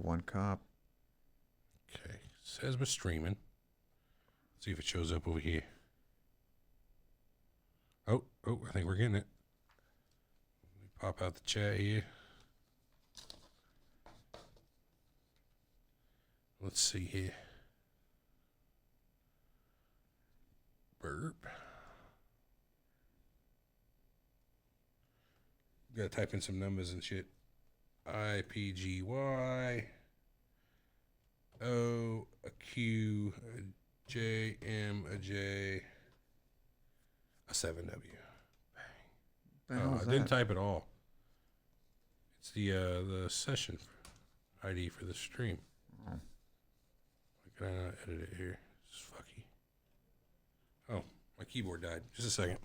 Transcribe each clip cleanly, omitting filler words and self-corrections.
one cop. Okay. Says we're streaming. Let's see if it shows up over here. Oh, I think we're getting it. Let me pop out the chat here. Let's see here. Burp. Gotta type in some numbers and shit. IPGY O a Q a J M a J a 7W. Bang. Oh, I didn't type it all. It's the session ID for the stream. Oh. Why can I not edit it here? This is fucky. Oh, my keyboard died. Just a second.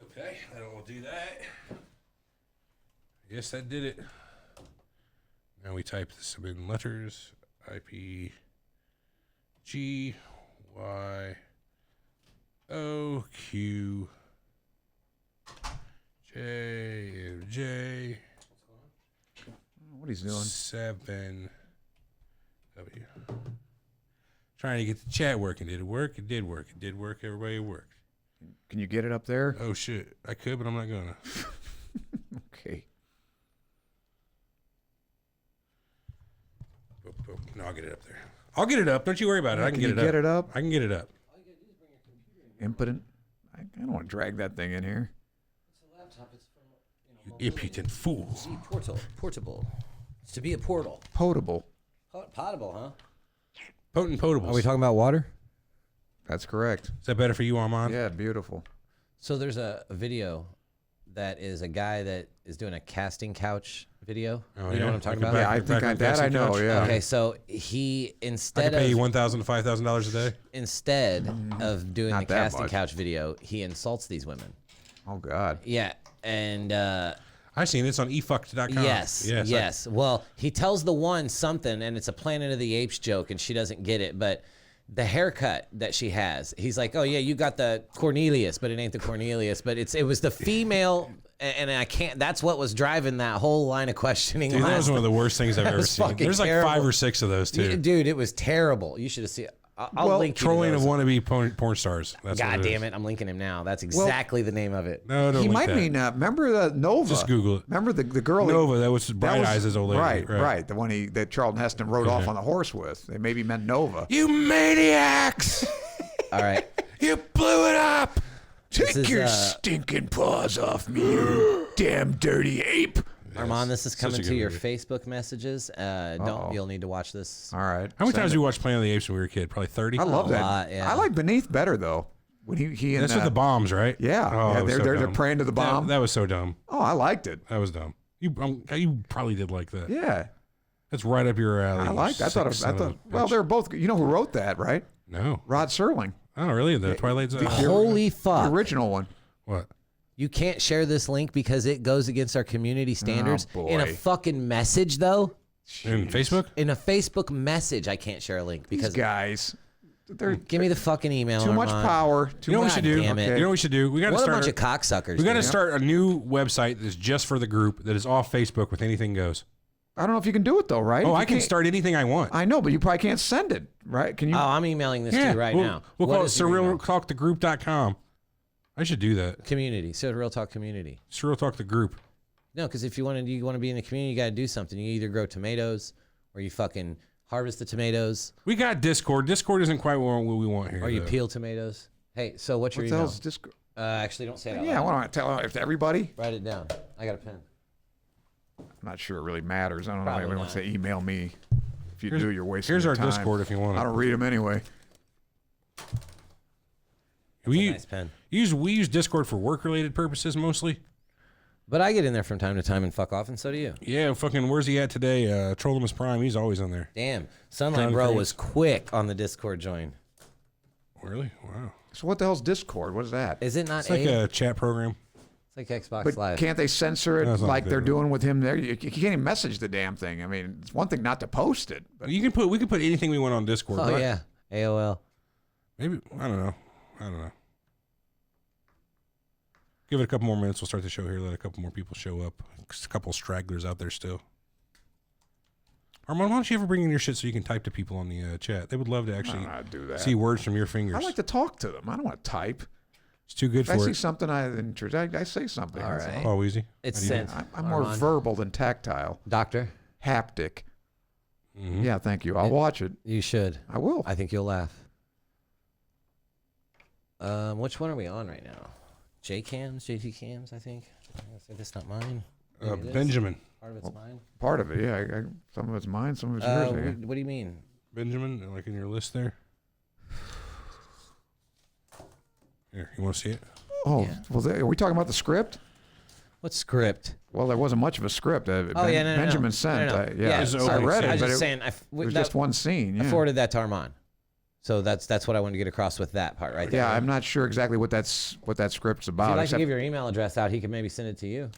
Okay, I will do that. Yes, that did it. Now we type some in letters. IP G Y O Q J J. What he's doing? 7W. Trying to get the chat working. Did it work? It did work. It did work. Everybody, it worked. Can you get it up there? Oh shit! I could, but I'm not gonna. Okay. No, I'll get it up there. I'll get it up. Don't you worry about it. I can get it up. Get it up? I can get it up. Impotent. I don't want to drag that thing in here. It's a laptop. It's from, You impudent fool. See, portable. It's to be a portal. Potable. Potable, huh? Potent potables. Are we talking about water? That's correct. Is that better for you, Armand? Yeah, beautiful. So there's a video that is a guy that is doing a casting couch video. Oh, You know what I'm talking about? Yeah, I think that I know. Yeah. Okay, so he I instead can pay you of $1,000 to $5,000 a day. instead of doing Not the that casting much. couch video, he insults these women. Oh God. Yeah, and I've seen this on efucked.com. yes. Well, he tells the one something, and it's a Planet of the Apes joke, and she doesn't get it, but the haircut that she has, he's like, oh yeah, you got the Cornelius, but it ain't the Cornelius, but it was the female, and I can't, that's what was driving that whole line of questioning. Dude, that was one of the worst things I've ever seen. There's like terrible. 5 or 6 of those too. Dude, it was terrible. You should have seen it. I'll link you to Trolling of those. wannabe porn stars. That's God what damn it, I'm linking him now. That's exactly the name of it. No, don't He link might that. mean, remember the Nova? Just Google it. Remember the girl? Nova, that was Bright Eyes' old lady. Right. The one that Charlton Heston rode off on the horse with. They maybe meant Nova. You maniacs! All right. You blew it up! This is, Take your stinking paws off me, you damn dirty ape. Armand, this is such coming a to good your movie. Facebook messages. You'll need to watch this. All right. How many times Send did you watch Planet of the Apes when we were a kid? Probably 30? I love A that. lot, yeah. I like Beneath better though. When he and That's with the bombs, right? Yeah. Oh, Yeah, that was so they're dumb. praying to the bomb. That was so dumb. Oh, I liked it. That was dumb. You probably did like that. Yeah. That's right up your alley. I liked. I thought. Well, bitch. they're both. You know who wrote that, right? No. Rod Serling, Oh, really? The Twilight Zone? Holy the fuck. original one. What? You can't share this link because it goes against our community standards. boy. In a fucking message, though, In Facebook? in a Facebook message, I can't share a link These because guys, they're give me the fucking email. too much Armand. power. You know what we should do? damn it. You know what we should do? We got to What a start. bunch of cocksuckers. We got to dude. start a new website that's just for the group that is off Facebook with anything goes. I don't know if you can do it though, right? Oh, If I you can can't- start anything I want. I know, but you probably can't send it, right? Can you? Oh, I'm emailing this to you right now. We'll What call it is your email? surrealtalkthegroup.com. I should do that. Community. So Real Talk Community. Surreal Talk the Group. No, because if you want to be in the community, you got to do something. You either grow tomatoes or you fucking harvest the tomatoes We got Discord. Discord isn't quite what we want here. or you though. peel tomatoes. Hey, so what's your what the email? hell's this? Actually, don't say it out Yeah, I loud. want to tell if everybody. Write it down. I got a pen. I'm not sure it really matters. I don't know if Probably anyone wants not. to email me. If you do, you're wasting Here's your our time. Discord if you want I it. don't read them anyway. We Nice pen. we use Discord for work related purposes mostly. But I get in there from time to time and fuck off, and so do you. Yeah, fucking, where's he at today? Trollimus Prime, he's always on there. Damn. Sunlight Bro was quick on the Discord join. Really? Wow. So what the hell's Discord? What is that? Is it not It's like a chat program. It's like Xbox But Live. can't they censor it That's not like they're good. doing with him there? You can't even message the damn thing. I mean, it's one thing not to post it. But We can put anything we want on Discord. Oh, right? yeah. AOL. Maybe, I don't know. Give it a couple more minutes. We'll start the show here. Let a couple more people show up. Just a couple stragglers out there still. Armand, why don't you ever bring in your shit so you can type to people on the chat? They would love to actually do that. see words from your fingers. I like to talk to them. I don't want to type. It's too good If I for see it. something I say something. All That's right. Oh, easy. It's How do you sent. I'm more Armand. verbal than tactile. Doctor, Haptic. Mhm. Yeah, thank you. I'll watch it. you should. I will. I think you'll laugh. Which one are we on right now? J cams, JT cams, I think. That's not mine. Maybe it is. Benjamin. Part of it's mine. Part of it, yeah. Some of it's mine, some of it's yours. I guess. What do you mean? Benjamin, like in your list there. Here, you want to see it? Oh, Yeah. well, are we talking about the script? What script? Well, there wasn't much of a script. No, Benjamin sent. No. Yeah, It's I opening read scene. I it, was but just it saying. was just one scene. I Yeah. forwarded that to Armand. So that's what I wanted to get across with that part right there. Yeah, I'm not sure exactly what that script's If about. you'd like to except give your email address out, he could maybe send it to you.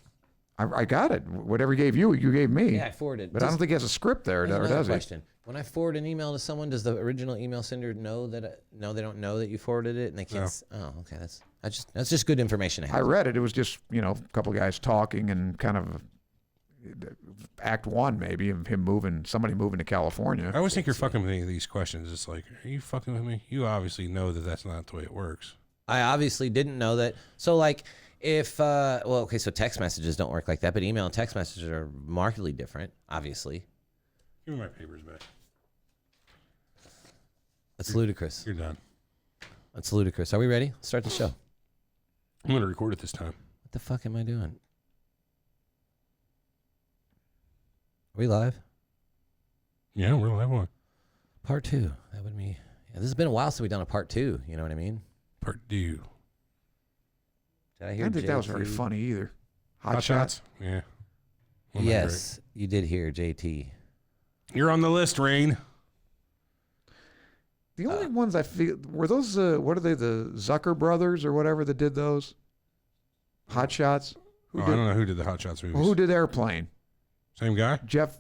I got it. Whatever he gave you, you gave me. Yeah, I forwarded. But I don't think he has a script there, Here's or another does he? question. When I forward an email to someone, does the original email sender know that? No, they don't know that you forwarded it, and they can't. Oh, okay. That's just good information to I have. read it. It was just a couple guys talking and kind of act one maybe of somebody moving to California. I always think you're fucking with me with these questions. It's like, are you fucking with me? You obviously know that that's not the way it works. I obviously didn't know that. So like, if so text messages don't work like that, but email and text messages are markedly different. Obviously, Give me my papers back. that's ludicrous. You're done. That's ludicrous. Are we ready? Let's start the show. I'm going to record it this time. What the fuck am I doing? Are we live? Yeah, we're live on. Part 2. That would be. Yeah, this has been a while since we've done a part 2. You know what I mean? Part 2. Did I I hear? didn't think that was very JT? funny either. Hot shots? Yeah. Well, not Yes, you did hear JT. great. You're on the list, Rain. The only ones I feel were those. What are they? The Zucker brothers or whatever that did those. Hot Shots. I don't know who did the Hot Shots movies. Who did Airplane? Same guy? Jeff.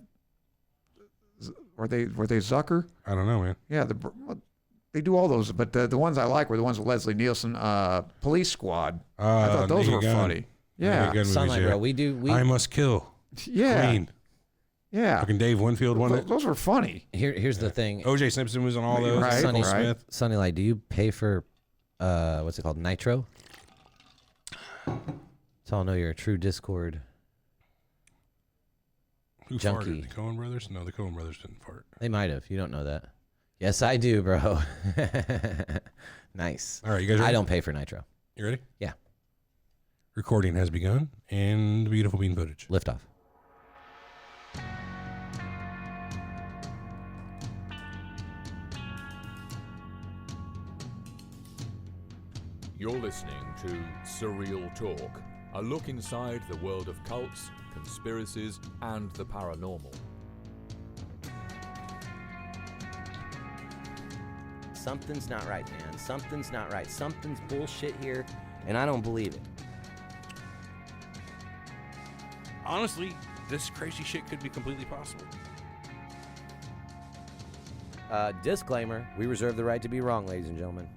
Were they Zucker? I don't know, man. Yeah, they do all those, but the ones I like were the ones with Leslie Nielsen. Police Squad. I thought those Naked were Gun. funny. Yeah, Naked Gun Sunlight, movies, bro. I Must Kill. yeah, Queen. yeah. Fucking Dave Winfield won it. Those were funny. Here's the thing. O.J. Simpson was on all those. Right, Sonny, Will Smith. Sonny Light, do you pay for what's it called? Nitro? So I'll know you're a true Discord. Who Junkie. farted? The Coen brothers? No, the Coen brothers didn't fart. They might have. You don't know that. Yes, I do, bro. Nice. All right, you guys ready? I don't pay for Nitro. You ready? Yeah. Recording has begun, and beautiful bean footage. Lift off. You're listening to Surreal Talk, a look inside the world of cults, conspiracies, and the paranormal. Something's not right, man. Something's not right. Something's bullshit here, and I don't believe it. Honestly, this crazy shit could be completely possible. Disclaimer, we reserve the right to be wrong, ladies and gentlemen.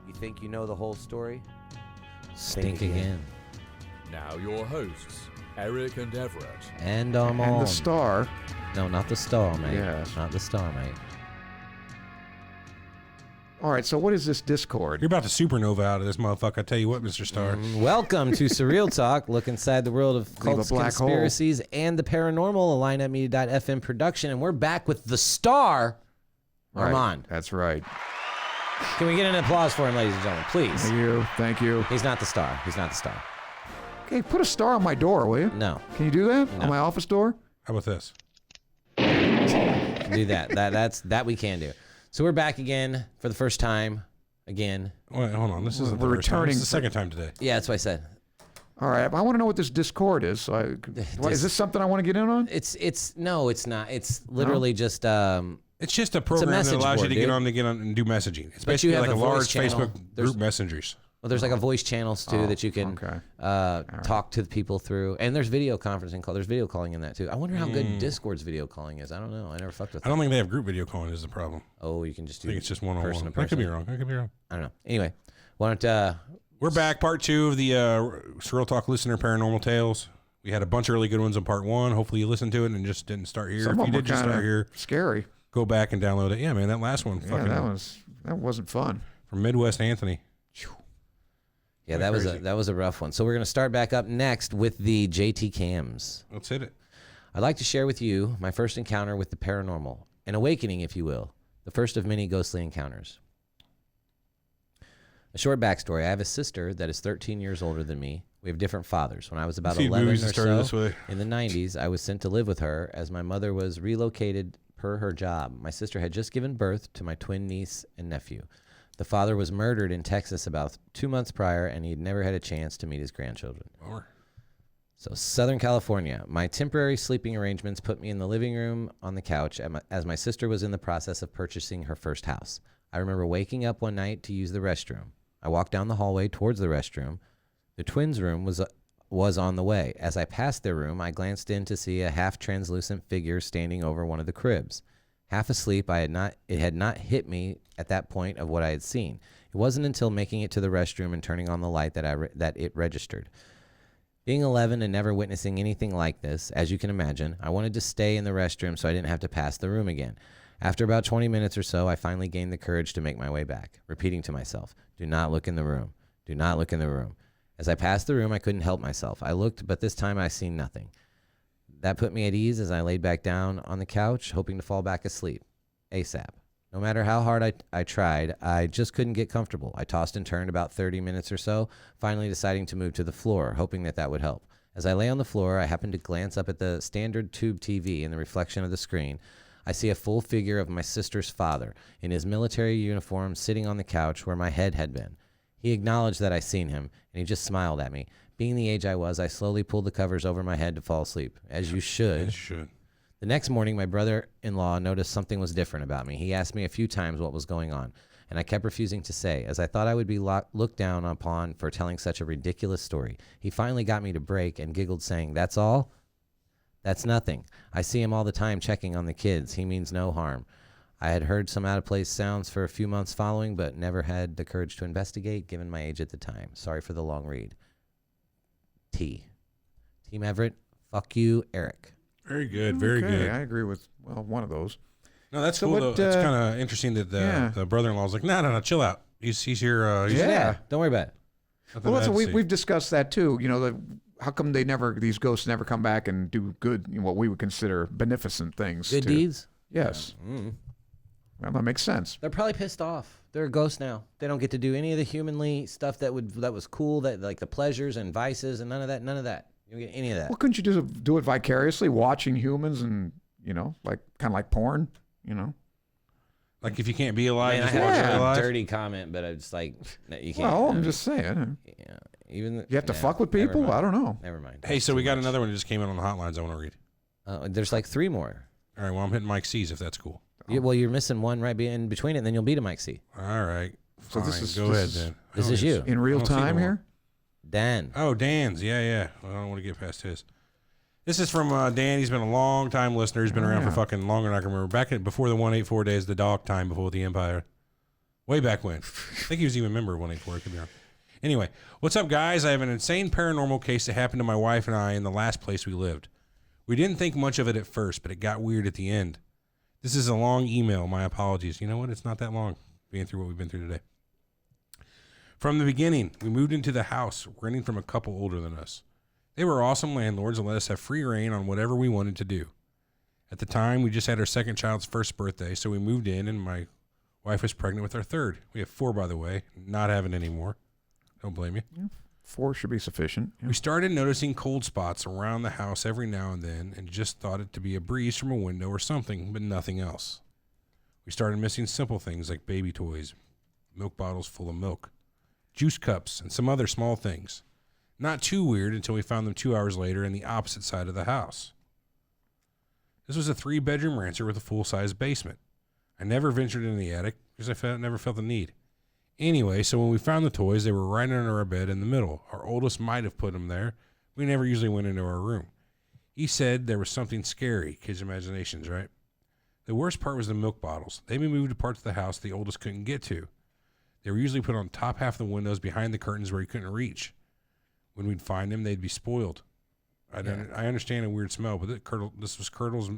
You think you know the whole story? Think again. Now your hosts, Eric and Everett. And And the star. No, not the star, mate. Yes. Not the star, mate. All right, so what is this Discord? You're about to supernova out of this motherfucker. I tell you what, Mr. Starr. Welcome to Surreal Talk. Look inside the world of Leave a cults, black hole. conspiracies, and the paranormal. A lineupmedia.fm production, and we're back with the star, Right, Armand. that's right. Can we get an applause for him, ladies and gentlemen, please? Thank you. Thank you. He's not the star. He's not the star. Okay, put a star on my door, will you? No, Can you do that No. on my office door? How about this? do that. That we can do. So we're back again for the first time. Again. Wait, hold on. This isn't We're the first time. returning This is the for- second time today. Yeah, that's what I said. All right, I want to know what this Discord is. So is this something I want to get in on? No, it's not. It's literally just it's just a program that allows you to get on and do messaging. It's basically like a large Facebook group messengers. Well, there's like a voice channels too that you can talk to the people through, and there's video conferencing call. There's video calling in that too. I wonder how good Discord's video calling is. I don't know. I never fucked with. I don't think they have group video calling is the problem. Oh, you can just do. I think it's just one-on-one. I could be wrong. I don't know. Anyway, why don't we're back, part 2 of the Surreal Talk Listener Paranormal Tales. We had a bunch of really good ones on part 1. Hopefully you listened to it and just didn't start here. Some if you did just start here, scary. Go back and download it. Yeah, man, that last one. Yeah, that wasn't fun. From Midwest Anthony. Yeah, that was a rough one. So we're going to start back up next with the JT cams. Let's hit it. I'd like to share with you my first encounter with the paranormal, an awakening, if you will, the first of many ghostly encounters. A short backstory. I have a sister that is 13 years older than me. We have different fathers. When I was about 11 or so in the 90s, I was sent to live with her as my mother was relocated per her job. My sister had just given birth to my twin niece and nephew. The father was murdered in Texas about 2 months prior, and he'd never had a chance to meet his grandchildren. So Southern California. My temporary sleeping arrangements put me in the living room on the couch as my sister was in the process of purchasing her first house. I remember waking up one night to use the restroom. I walked down the hallway towards the restroom. The twins' room was on the way. As I passed their room, I glanced in to see a half-translucent figure standing over one of the cribs. Half asleep, it had not hit me at that point of what I had seen. It wasn't until making it to the restroom and turning on the light that it registered. Being 11 and never witnessing anything like this, as you can imagine, I wanted to stay in the restroom so I didn't have to pass the room again. After about 20 minutes or so, I finally gained the courage to make my way back, repeating to myself, "Do not look in the room. Do not look in the room." As I passed the room, I couldn't help myself. I looked, but this time I seen nothing. That put me at ease as I laid back down on the couch, hoping to fall back asleep ASAP. No matter how hard I tried, I just couldn't get comfortable. I tossed and turned about 30 minutes or so, finally deciding to move to the floor, hoping that would help. As I lay on the floor, I happened to glance up at the standard tube TV in the reflection of the screen. I see a full figure of my sister's father in his military uniform sitting on the couch where my head had been. He acknowledged that I seen him, and he just smiled at me. Being the age I was, I slowly pulled the covers over my head to fall asleep, as you should. As should. The next morning, my brother-in-law noticed something was different about me. He asked me a few times what was going on, and I kept refusing to say, as I thought I would be looked down upon for telling such a ridiculous story. He finally got me to break and giggled, saying, "That's all? That's nothing. I see him all the time checking on the kids. He means no harm." I had heard some out-of-place sounds for a few months following, but never had the courage to investigate, given my age at the time. Sorry for the long read. Team Everett, fuck you, Eric. Very good, very good. I agree with, one of those. No, that's cool, though. It's kind of interesting that the brother-in-law was like, no, chill out. He's here. Yeah, don't worry about it. Well, that's we've discussed that, too. You know, how come these ghosts never come back and do good, what we would consider beneficent things? Good deeds? Yes. Well, that makes sense. They're probably pissed off. They're a ghost now. They don't get to do any of the humanly stuff that was cool, that like the pleasures and vices and none of that. You don't get any of that. Well, couldn't you just do it vicariously, watching humans and, like kind of like porn, Like if you can't be alive, Man, just I watch had it a alive. dirty comment, but I just like, no, you can't. Well, I'm just saying. Yeah, even You have to fuck with people? I don't know. Never mind. Hey, so we got another one that just came in on the hotlines I want to read. There's like 3 more. All right, well, I'm hitting Mike C's if that's cool. Well, you're missing one right in between it, and then you'll beat a Mike C. All right. So Fine. Go ahead then. This is you. In real time here? Dan. Oh, Dan's. Yeah. Well, I don't want to get past his. This is from Dan. He's been a long time listener. He's been around for fucking longer than I can remember. Before the 184 days, the dog time before the Empire. Way back when. I think he was even a member of 184. I could be wrong. Anyway, what's up, guys? I have an insane paranormal case that happened to my wife and I in the last place we lived. We didn't think much of it at first, but it got weird at the end. This is a long email. My apologies. You know what? It's not that long, being through what we've been through today. From the beginning, we moved into the house, renting from a couple older than us. They were awesome landlords and let us have free reign on whatever we wanted to do. At the time, we just had our second child's first birthday, so we moved in, and my wife was pregnant with our third. We have 4, by the way. Not having any more. Don't blame you. Yeah, 4 should be sufficient. Yeah. We started noticing cold spots around the house every now and then and just thought it to be a breeze from a window or something, but nothing else. We started missing simple things like baby toys, milk bottles full of milk, juice cups, and some other small things. Not too weird until we found them 2 hours later in the opposite side of the house. This was a 3-bedroom rancher with a full-size basement. I never ventured into the attic because I never felt the need. Anyway, so when we found the toys, they were right under our bed in the middle. Our oldest might have put them there. We never usually went into our room. He said there was something scary. Kids' imaginations, right? The worst part was the milk bottles. They'd been moved to parts of the house the oldest couldn't get to. They were usually put on top half of the windows behind the curtains where he couldn't reach. When we'd find them, they'd be spoiled. I understand a weird smell, but this was curdled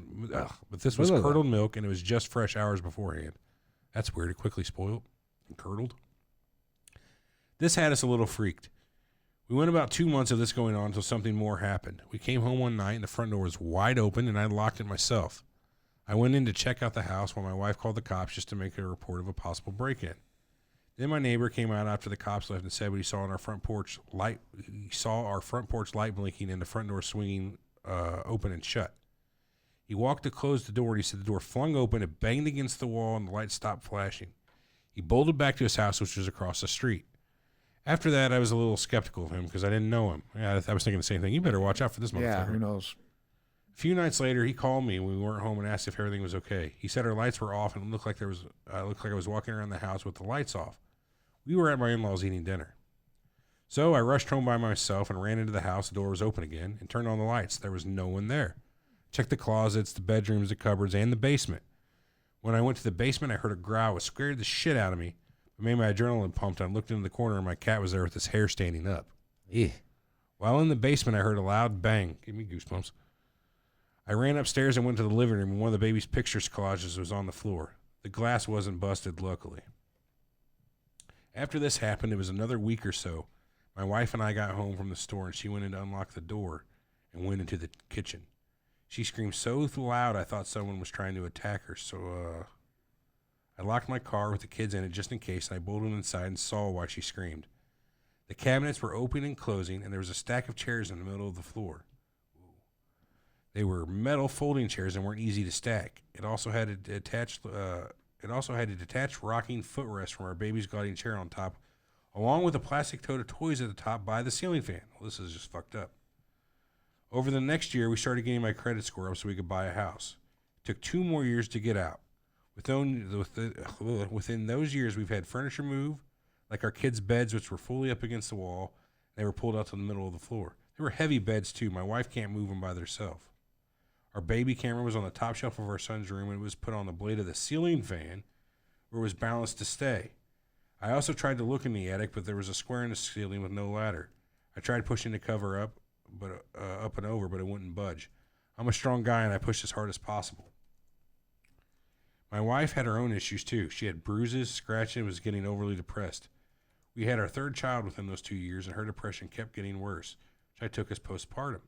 milk, and it was just fresh hours beforehand. That's weird. It quickly spoiled and curdled. This had us a little freaked. We went about 2 months of this going on until something more happened. We came home one night, and the front door was wide open, and I locked it myself. I went in to check out the house while my wife called the cops just to make a report of a possible break-in. Then my neighbor came out after the cops left and said what he saw on our front porch light. He saw our front porch light blinking and the front door swinging open and shut. He walked to close the door, and he said the door flung open, it banged against the wall, and the light stopped flashing. He bolted back to his house, which was across the street. After that, I was a little skeptical of him because I didn't know him. Yeah, I was thinking the same thing. You better watch out for this motherfucker. Yeah, who knows? A few nights later, he called me when we weren't home and asked if everything was okay. He said our lights were off and it looked like I was walking around the house with the lights off. We were at my in-laws eating dinner. So I rushed home by myself and ran into the house. The door was open again and turned on the lights. There was no one there. Checked the closets, the bedrooms, the cupboards, and the basement. When I went to the basement, I heard a growl. It scared the shit out of me. It made my adrenaline pumped. I looked into the corner and my cat was there with his hair standing up. Yeah. While in the basement, I heard a loud bang. Give me goosebumps. I ran upstairs and went to the living room, and one of the baby's pictures collages was on the floor. The glass wasn't busted, luckily. After this happened, it was another week or so. My wife and I got home from the store, and she went in to unlock the door and went into the kitchen. She screamed so loud I thought someone was trying to attack her, so I locked my car with the kids in it just in case, and I bolted inside and saw why she screamed. The cabinets were opening and closing, and there was a stack of chairs in the middle of the floor. They were metal folding chairs and weren't easy to stack. It also had a detached rocking footrest from our baby's gliding chair on top, along with a plastic tote of toys at the top by the ceiling fan. Well, this is just fucked up. Over the next year, we started getting my credit score up so we could buy a house. It took 2 more years to get out. Within those years, we've had furniture move, like our kids' beds, which were fully up against the wall. They were pulled out to the middle of the floor. They were heavy beds, too. My wife can't move them by herself. Our baby camera was on the top shelf of our son's room, and it was put on the blade of the ceiling fan where it was balanced to stay. I also tried to look in the attic, but there was a square in the ceiling with no ladder. I tried pushing the cover up and over, but it wouldn't budge. I'm a strong guy, and I pushed as hard as possible. My wife had her own issues, too. She had bruises, scratches, and was getting overly depressed. We had our 3rd child within those 2 years, and her depression kept getting worse, which I took as postpartum.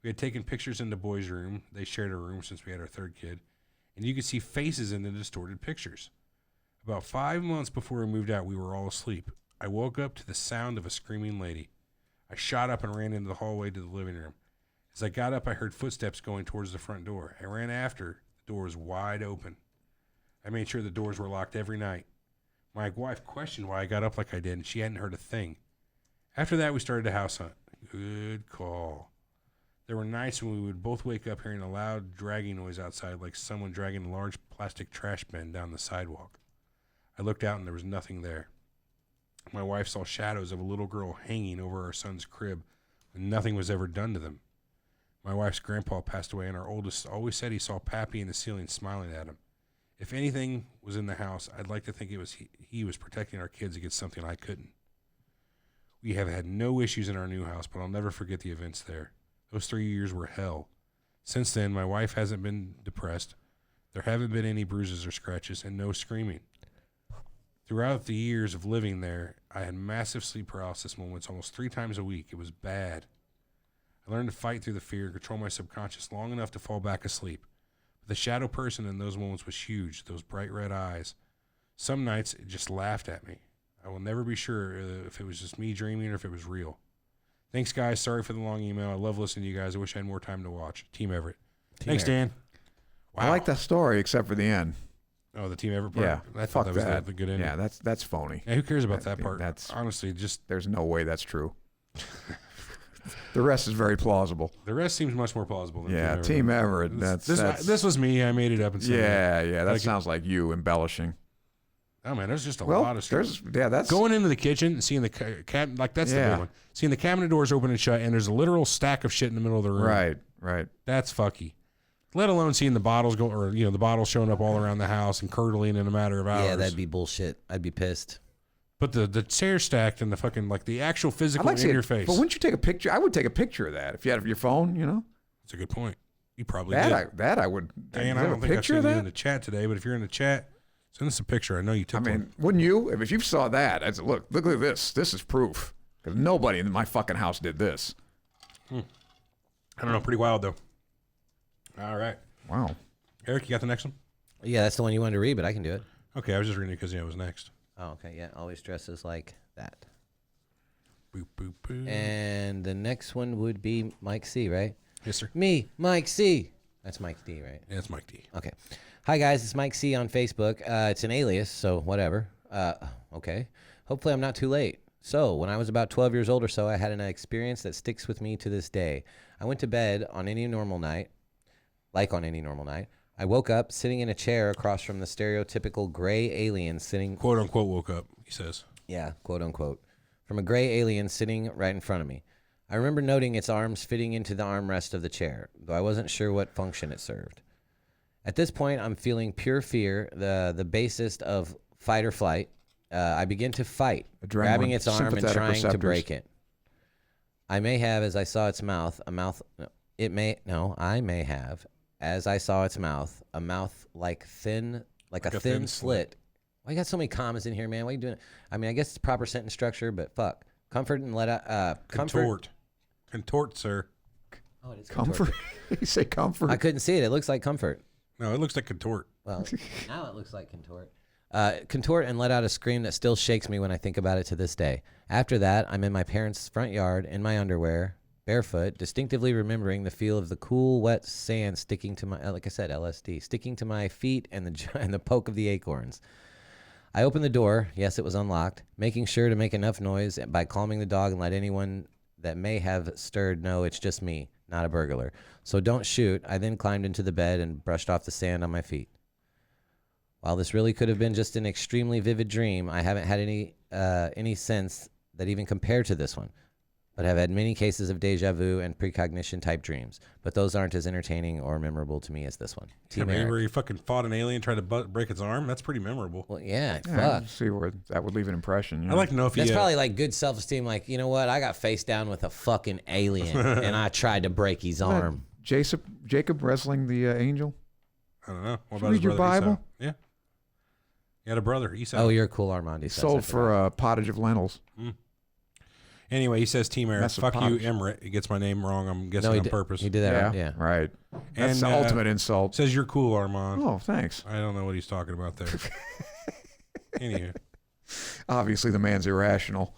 We had taken pictures in the boys' room. They shared a room since we had our 3rd kid, and you could see faces in the distorted pictures. About 5 months before we moved out, we were all asleep. I woke up to the sound of a screaming lady. I shot up and ran into the hallway to the living room. As I got up, I heard footsteps going towards the front door. I ran after. The door was wide open. I made sure the doors were locked every night. My wife questioned why I got up like I did, and she hadn't heard a thing. After that, we started a house hunt. Good call. There were nights when we would both wake up hearing a loud dragging noise outside, like someone dragging a large plastic trash bin down the sidewalk. I looked out and there was nothing there. My wife saw shadows of a little girl hanging over our son's crib, and nothing was ever done to them. My wife's grandpa passed away, and our oldest always said he saw Pappy in the ceiling smiling at him. If anything was in the house, I'd like to think it was he was protecting our kids against something I couldn't. We have had no issues in our new house, but I'll never forget the events there. Those 3 years were hell. Since then, my wife hasn't been depressed. There haven't been any bruises or scratches, and no screaming. Throughout the years of living there, I had massive sleep paralysis moments almost 3 times a week. It was bad. I learned to fight through the fear and control my subconscious long enough to fall back asleep. But the shadow person in those moments was huge, those bright red eyes. Some nights, it just laughed at me. I will never be sure if it was just me dreaming or if it was real. Thanks, guys. Sorry for the long email. I love listening to you guys. I wish I had more time to watch. Team Everett. Thanks, Dan. Wow. I like that story except for the end. Oh, the Team Everett part? Yeah. I thought that was the good ending. Yeah, that's phony. Yeah, who cares about that part? That's honestly just there's no way that's true. The rest is very plausible. The rest seems much more plausible than Yeah, Team Everett. This was me. I made it up and said yeah. That sounds like you embellishing. Oh man, there's just a lot of stuff. That's going into the kitchen, seeing the cabinet, like that's the big one. Seeing the cabinet doors open and shut, and there's a literal stack of shit in the middle of the room. Right. That's fucky. Let alone seeing the bottles go, or the bottles showing up all around the house and curdling in a matter of hours. Yeah, that'd be bullshit. I'd be pissed. But the chair stacked and the fucking the actual physical in your face. But wouldn't you take a picture? I would take a picture of that if you had your phone. That's a good point. You probably did. I would. Dan, I don't think I've seen you in the chat today, but if you're in the chat, send us a picture. I know you took one. Wouldn't you? If you saw that, I'd say, look at this. This is proof. Because nobody in my fucking house did this. I don't know. Pretty wild, though. All right. Wow. Eric, you got the next one? Yeah, that's the one you wanted to read, but I can do it. Okay, I was just reading it because it was next. Oh, okay. Yeah, always dresses like that. Boop, boop, boop. And the next one would be Mike C, right? Yes, sir. Me, Mike C. That's Mike D, right? Yeah, it's Mike D. Okay. Hi, guys. It's Mike C on Facebook. It's an alias, so whatever. Okay. Hopefully I'm not too late. So, when I was about 12 years old or so, I had an experience that sticks with me to this day. I went to bed on any normal night, I woke up sitting in a chair across from the stereotypical gray alien sitting... Quote, unquote, woke up, he says. Yeah, quote, unquote. From a gray alien sitting right in front of me. I remember noting its arms fitting into the armrest of the chair, though I wasn't sure what function it served. At this point, I'm feeling pure fear, the basest of fight or flight. I begin to fight, grabbing its arm and trying to break it. I may have, as I saw its mouth, I may have, as I saw its mouth, a mouth like a thin slit. Why you got so many commas in here, man? Why are you doing it? I mean, I guess it's proper sentence structure, but fuck. Comfort and let out, Contort, sir. Oh, it is comfort. You say comfort? I couldn't see it. It looks like comfort. No, it looks like contort. Well, now it looks like contort. Contort and let out a scream that still shakes me when I think about it to this day. After that, I'm in my parents' front yard in my underwear, barefoot, distinctively remembering the feel of the cool, wet sand sticking to my, like I said, LSD, sticking to my feet and the poke of the acorns. I opened the door. Yes, it was unlocked, making sure to make enough noise by calming the dog and let anyone that may have stirred know it's just me, not a burglar. So don't shoot. I then climbed into the bed and brushed off the sand on my feet. While this really could have been just an extremely vivid dream, I haven't had any sense that even compared to this one, but have had many cases of deja vu and precognition type dreams. But those aren't as entertaining or memorable to me as this one. Team Eric. Where you fucking fought an alien, tried to break its arm? That's pretty memorable. Well, yeah, I fuck. see where that would leave an impression. I'd like to know if that's probably like good self-esteem. Like, you know what? I got face down with a fucking alien, and I tried to break his arm. Jacob wrestling the angel? I don't know. What about read your Bible? Esau? Yeah. He had a brother, Esau. Oh, you're cool, Armand. Sold for a pottage of lentils. Anyway, he says, Team Eric, fuck you, Emmerich. He gets my name wrong, I'm guessing on purpose. He did that, yeah. Right. That's the ultimate insult. Says, you're cool, Armand. Oh, thanks. I don't know what he's talking about there. Anywho. Obviously, the man's irrational.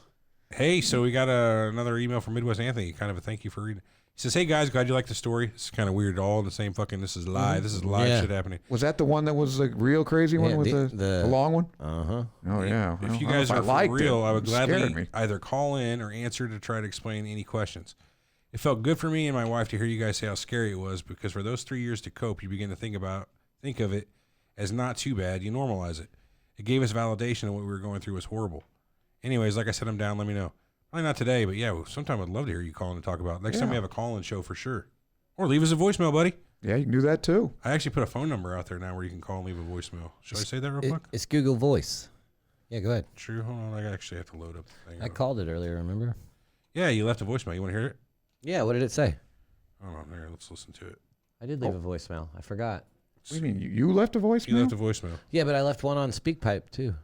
Hey, so we got another email from Midwest Anthony. Kind of a thank you for reading. He says, hey, guys, glad you like the story. It's kind of weird. All in the same fucking, this is live. This is live shit happening. Was that the one that was the real crazy one with the long one? Uh-huh. Oh, yeah. If you guys are for real, I would gladly either call in or answer to try to explain any questions. It felt good for me and my wife to hear you guys say how scary it was, because for those 3 years to cope, you begin to think of it as not too bad. You normalize it. It gave us validation that what we were going through was horrible. Anyways, like I said, I'm down. Let me know. Probably not today, but yeah, sometime I'd love to hear you call in and talk about it. Next time we have a call-in show for sure. Or leave us a voicemail, buddy. Yeah, you can do that too. I actually put a phone number out there now where you can call and leave a voicemail. Should I say that real quick? It's Google Voice. Yeah, go ahead. True. Hold on. I actually have to load up the thing. I called it earlier, remember? Yeah, you left a voicemail. You want to hear it? Yeah, what did it say? Hold on there. Let's listen to it. I did leave a voicemail. I forgot. What do you mean? You left a voicemail? You left a voicemail. Yeah, but I left one on SpeakPipe too.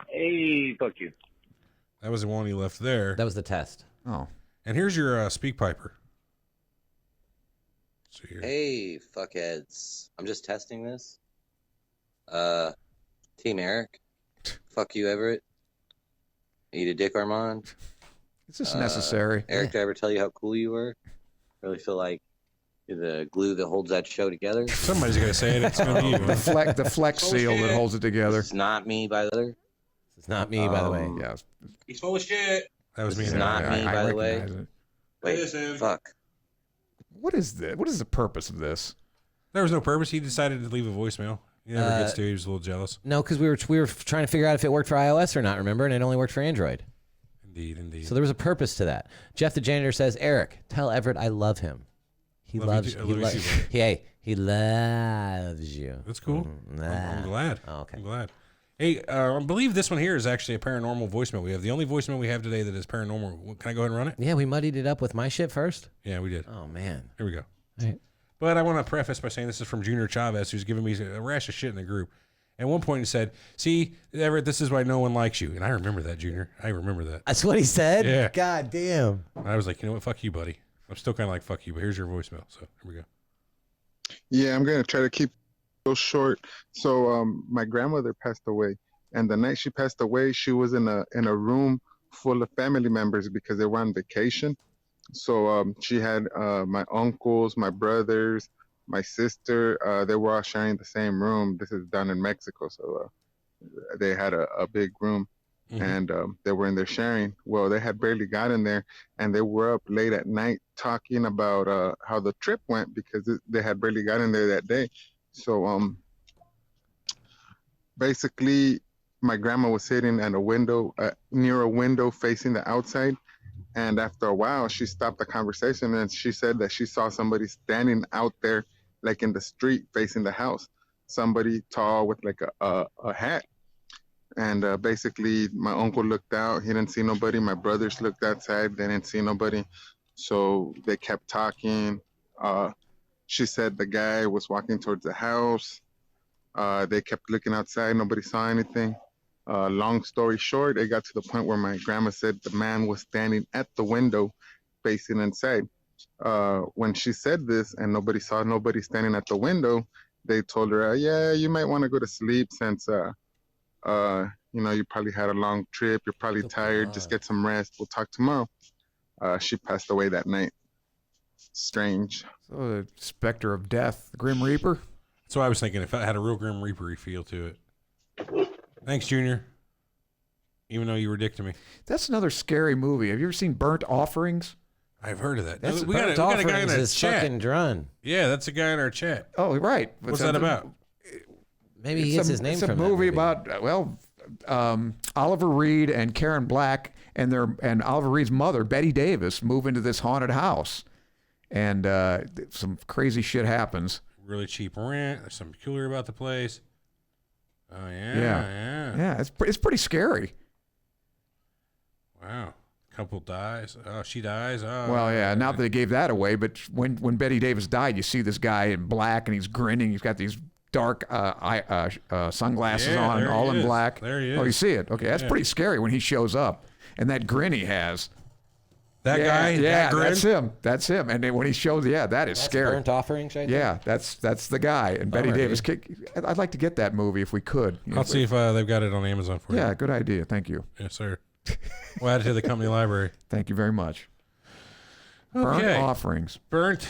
Hey, fuck you. That was the one you left there. That was the test. Oh. And here's your SpeakPiper. So here. Hey, fuckheads. I'm just testing this. Team Eric. Fuck you, Everett. Eat a dick, Armand. Is this necessary? Eric, did I ever tell you how cool you were? Really feel like you're the glue that holds that show together. Somebody's going to say it. It's going to be you. The flex seal that holds it together. It's not me, by the way. It's not me, by the way. Yeah. He's full of shit. That was me. This is and not Aaron. me, by the way. recognize it. Wait, Listen. fuck. What is this? What is the purpose of this? There was no purpose. He decided to leave a voicemail. He never gets to. He was a little jealous. No, because we were trying to figure out if it worked for iOS or not, remember? And it only worked for Android. Indeed. So there was a purpose to that. Jeff the janitor says, Eric, tell Everett I love him. He loves you. He loves you. That's cool. I'm glad. Oh, okay. I'm glad. Hey, I believe this one here is actually a paranormal voicemail. We have the only voicemail we have today that is paranormal. Can I go ahead and run it? Yeah, we muddied it up with my shit first. Yeah, we did. Oh, man. Here we go. All right. But I want to preface by saying this is from Junior Chavez, who's giving me a rash of shit in the group. At one point he said, see, Everett, this is why no one likes you. And I remember that, Junior. I remember that. That's what he said? Yeah. God damn. I was like, you know what? Fuck you, buddy. I'm still kind of like, fuck you, but here's your voicemail. So here we go. Yeah, I'm gonna try to keep it so short. So my grandmother passed away, and the night she passed away, she was in a room full of family members because they were on vacation. So she had my uncles, my brothers, my sister. They were all sharing the same room. This is down in Mexico, so they had a big room. And they were in there sharing. Well, they had barely got in there, and they were up late at night talking about how the trip went because they had barely got in there that day. So basically, my grandma was sitting at a window, near a window facing the outside. And after a while, she stopped the conversation and she said that she saw somebody standing out there, like in the street facing the house. Somebody tall with like a hat. And basically, my uncle looked out. He didn't see nobody. My brothers looked outside. They didn't see nobody. So they kept talking. She said the guy was walking towards the house. They kept looking outside. Nobody saw anything. Long story short, it got to the point where my grandma said the man was standing at the window facing inside. When she said this and nobody saw nobody standing at the window, they told her, yeah, you might want to go to sleep since you probably had a long trip. You're probably tired. Just get some rest. We'll talk tomorrow. She passed away that night. Strange. So the specter of death, the Grim Reaper. So I was thinking if it had a real Grim Reaper-y feel to it. Thanks, Junior. Even though you were a dick to me. That's another scary movie. Have you ever seen Burnt Offerings? I've heard of that. That's we got a guy in our is chat. fucking drun. Yeah, that's a guy in our chat. Oh, right. What's that about? Maybe he gets his name from from a that movie about Oliver Reed and Karen Black and Oliver Reed's mother Betty Davis move into this haunted house, and some crazy shit happens. Really cheap rent. There's something peculiar about the place. Oh yeah. It's pretty scary. Wow. Couple dies. Oh, she dies. Oh. Well, yeah. Now that they gave that away, but when Betty Davis died, you see this guy in black and he's grinning. He's got these dark sunglasses on, all in black. There he is. Oh, you see it? Okay, that's pretty scary when he shows up, and that grin he has. That guy. Yeah, that grin? that's him. That's him. And then when he shows, that is scary. Burnt Offerings, right there? Yeah, that's the guy. And Betty right. Davis. I'd like to get that movie if we could. I'll see if they've got it on Amazon for you. Yeah, good idea. Thank you. Yes, sir. We'll add it to the company library. Thank you very much. Okay. Burnt Offerings. Burnt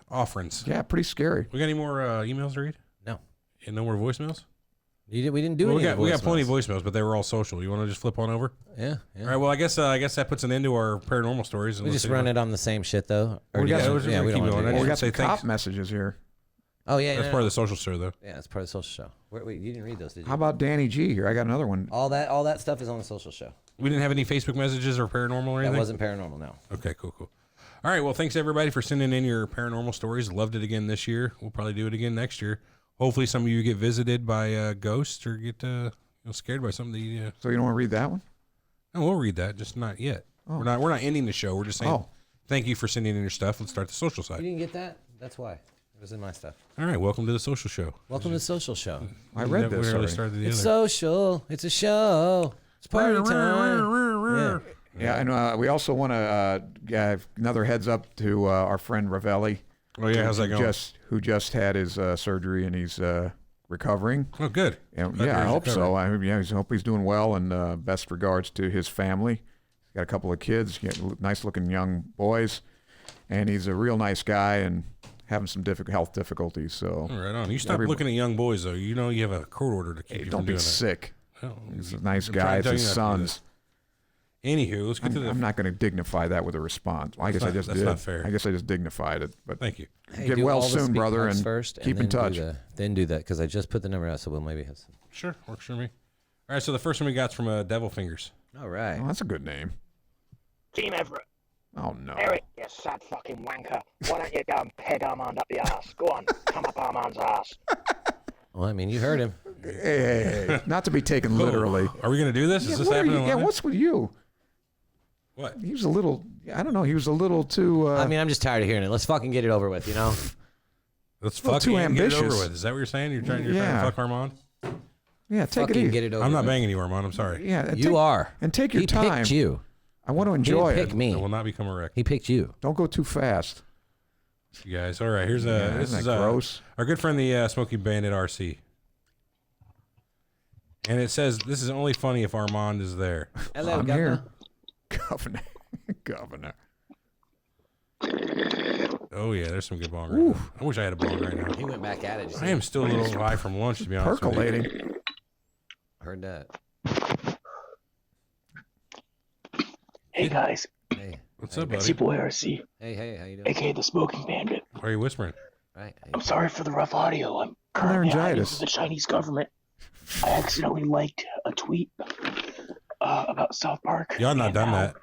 offerings. Yeah, pretty scary. We got any more emails to read? No. And no more voicemails? We didn't do Well, any we got plenty of voicemails. voicemails, but they were all social. You want to just flip on over? Yeah. All right. Well, I guess that puts an end to our paranormal stories. We just run it on the same shit, though. Or We do you got- guys- yeah, we keep don't wanna going. do I Well, we that. got some say thanks. cop messages here. Oh, yeah. That's part of the social show, though. Yeah, that's part of the social show. Wait, you didn't read those, did you? How about Danny G here? I got another one. all that stuff is on the social show. We didn't have any Facebook messages or paranormal or anything? That wasn't paranormal, no. Okay, cool. All right, well, thanks everybody for sending in your paranormal stories. Loved it again this year. We'll probably do it again next year. Hopefully, some of you get visited by ghosts or get scared by something that you. So you don't want to read that one? No, we'll read that, just not yet. Oh. We're not ending the show. We're just saying thank you for sending in your stuff. Let's start the social You side. didn't get that? That's why. It was in my stuff. All right, welcome to the social show. Welcome to the social show. I read Never this really already. started the It's other. social. It's a show. It's party time. Yeah, and we also want to give another heads up to our friend Ravelli. Oh yeah, how's that going? Who just had his surgery and he's recovering. Oh, good. And, Glad I he's hope so. recovering. I hope he's doing well, and best regards to his family. He's got a couple of kids, nice looking young boys, and he's a real nice guy and having some health difficulties. So All right on. You stop looking at young boys though. You know you have a court order to keep you don't from be doing sick. that. Well, He's a nice I'm guy. trying It's to his tell you not to do sons. Anywho, let's get to the. I'm not going to dignify that with a response. I guess I just that's did. not fair. I guess I just dignified it. But Thank you. Hey, get do well all the soon, speak brother, parts and first, keep then in touch. Then do that because I just put the number out, so we'll maybe have some. Sure, works for me. All right, so the first one we got's from Devil Fingers. All right. Oh, that's a good name. Team Everett. Oh no. Eric, you sad fucking wanker. Why don't you go and peg Armand up the ass? Go on, come up Armand's ass. Well, I mean, you heard him. Hey, not to be taken literally. Are we gonna do this? Yeah, Is this what are happening? you, yeah, live? what's with you? What? He was a little. I don't know. He was a little too. I mean, I'm just tired of hearing it. Let's fucking get it over with, you know? Let's Well, fuck too it and get it over ambitious. with. Is that what you're saying? You're trying to Yeah. fuck Armand? Yeah, take Fucking it easy. get it over I'm not with. banging you, Armand. I'm sorry. Yeah, and You take, are. and take your he time. picked you. I want to He enjoy didn't it. pick me. I will not become a wreck. He picked you. Don't go too fast. You guys. All right. Here's Yeah, this isn't is that gross? our good friend, the Smoky Bandit RC. And it says this is only funny if Armand is there. Hello, I'm Governor. here. Governor. Governor. Oh yeah, there's some good bong right now. I wish I had a bong right now. He went back at it. I am still a little high from lunch, to be honest with you. Percolating. Heard that. Hey guys, Hey. What's up, it's buddy? your boy RC, Hey, how you doing? aka the Smoking Bandit. Why are you whispering? Right. I'm sorry for the rough audio. I'm currently hiding Laryngitis. from the Chinese government. I accidentally liked a tweet about South Park. Y'all not and done how that.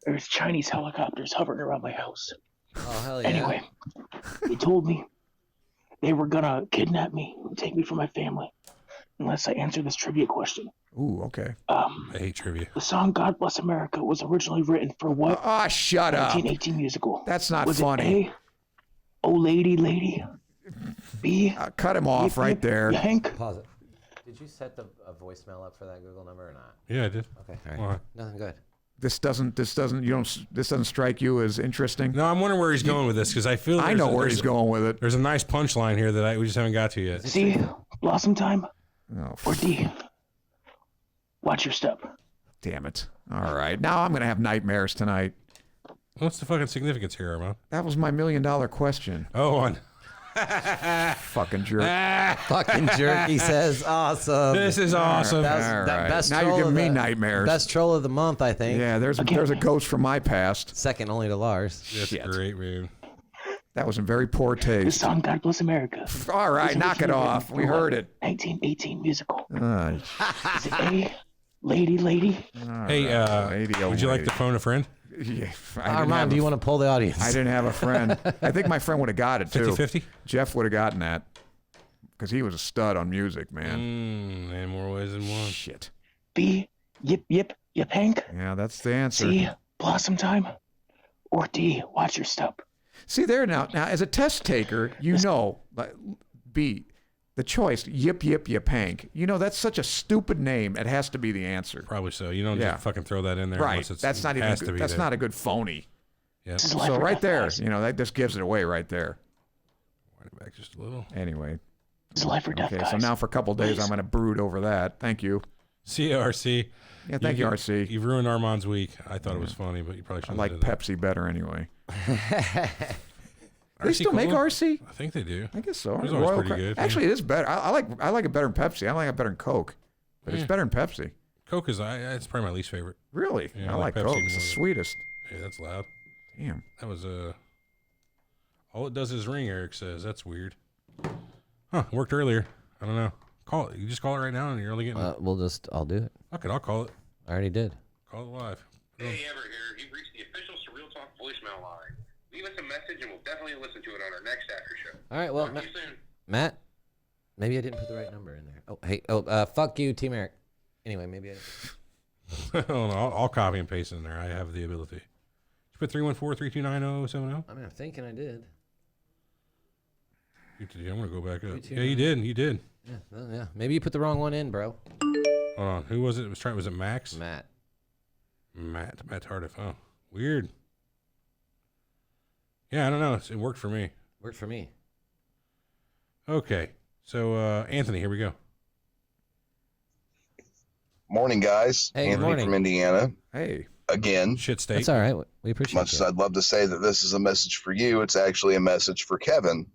There's Chinese helicopters hovering around my house. Oh, hell yeah. Anyway, they told me they were gonna kidnap me and take me from my family unless I answer this trivia question. Ooh, okay. I hate trivia. The song "God Bless America" was originally written for what Ah, shut up. 1918 musical? That's not Was funny. it A, "Oh Lady, Lady"? B, Cut him off Yip, right Yip, there. Yank? Pause it. Did you set the voicemail up for that Google number or not? Yeah, I did. Okay, all right. Why? Nothing good. This doesn't strike you as interesting. No, I'm wondering where he's going with this because I feel I know where he's going with it. There's a nice punchline here that we just haven't got to yet. C, Blossom Time? Oh, Or D, Watch Your Step? damn it. All right. Now I'm going to have nightmares tonight. What's the fucking significance here, Armand? That was my $1 million question. Oh, on. Fucking jerk. Fucking jerk, he says. Awesome. This is awesome. That's All that right. best Now you're troll giving of me the- nightmares. Best troll of the month, I think. Yeah, there's a ghost from my past. Second only to Lars. That's Shit. great, man. That was in very poor The taste. song "God Bless America." All right, was knock it originally off. written We for heard what it. 1918 musical. Uh, Is it A, Lady, Lady? Hey, lady, oh would you like lady. to phone a friend? Yeah, Armand, do you want to pull the audience? I didn't have a friend. I think my friend would have got it too. 50-50? Jeff would have gotten that because he was a stud on music, man. In more ways than one. Shit. B, Yip Yip Yip Hank? Yeah, that's the answer. C, Blossom Time? Or D, Watch Your Step? See there now. Now, as a test taker, you know, like, B, the choice, Yip Yip Yip Hank. You know, that's such a stupid name. It has to be the answer. Probably so. You don't Yeah. just fucking throw that in there. Right. Unless it's, That's not it even. has to Good, be that's there. not a good phony. Yep. This is life So or right death, there, guys. you know, that just gives it away right there. Wind it back just a little. Anyway. This is life or death, Okay, guys. so now for a couple days, Please. I'm going to brood over that. Thank you. See you, RC. Yeah, thank you, RC. You've ruined Armand's week. I thought it was funny, but you probably I shouldn't like have said Pepsi better anyway. that. They RC still make Cola? RC? I think they do. I guess so. It was always pretty Cra- good, Actually, it is better. I like it better than Pepsi. I like it better than Coke, but it's Yeah. better than Pepsi. Coke is it's probably my least favorite. Really? Yeah, I I like like Pepsi Coke. It's the more. sweetest. Hey, that's loud. Damn. That was all it does is ring. Eric says that's weird. Huh? Worked earlier. I don't know. Call it. You just call it right now, and you're only getting. I'll do it. Okay, I'll call it. I already did. Call it live. Hey, Everett here. You've reached the official Surreal Talk voicemail line. Leave us a message and we'll definitely listen to it on our next after show. All right, well, Talk to you soon. Matt, maybe I didn't put the right number in there. Oh, hey, fuck you, Team Eric. Anyway, maybe I didn't. Hold on, I'll copy and paste it in there. I have the ability. You put 314-329-0070? I mean, I'm thinking I did. I'm gonna go back up. 329. Yeah, you did. You did. Yeah, well, yeah. Maybe you put the wrong one in, bro. Hold on. Who was it? Was it Max? Matt. Matt Tardif. Oh, weird. Yeah, I don't know. It worked for me. Worked for me. Okay. So, Anthony, here we go. Morning, guys. Hey, good Anthony morning. from Indiana. Hey. Again, Shit state. That's all right. We appreciate much it. as I'd love to say that this is a message for you, it's actually a message for Kevin.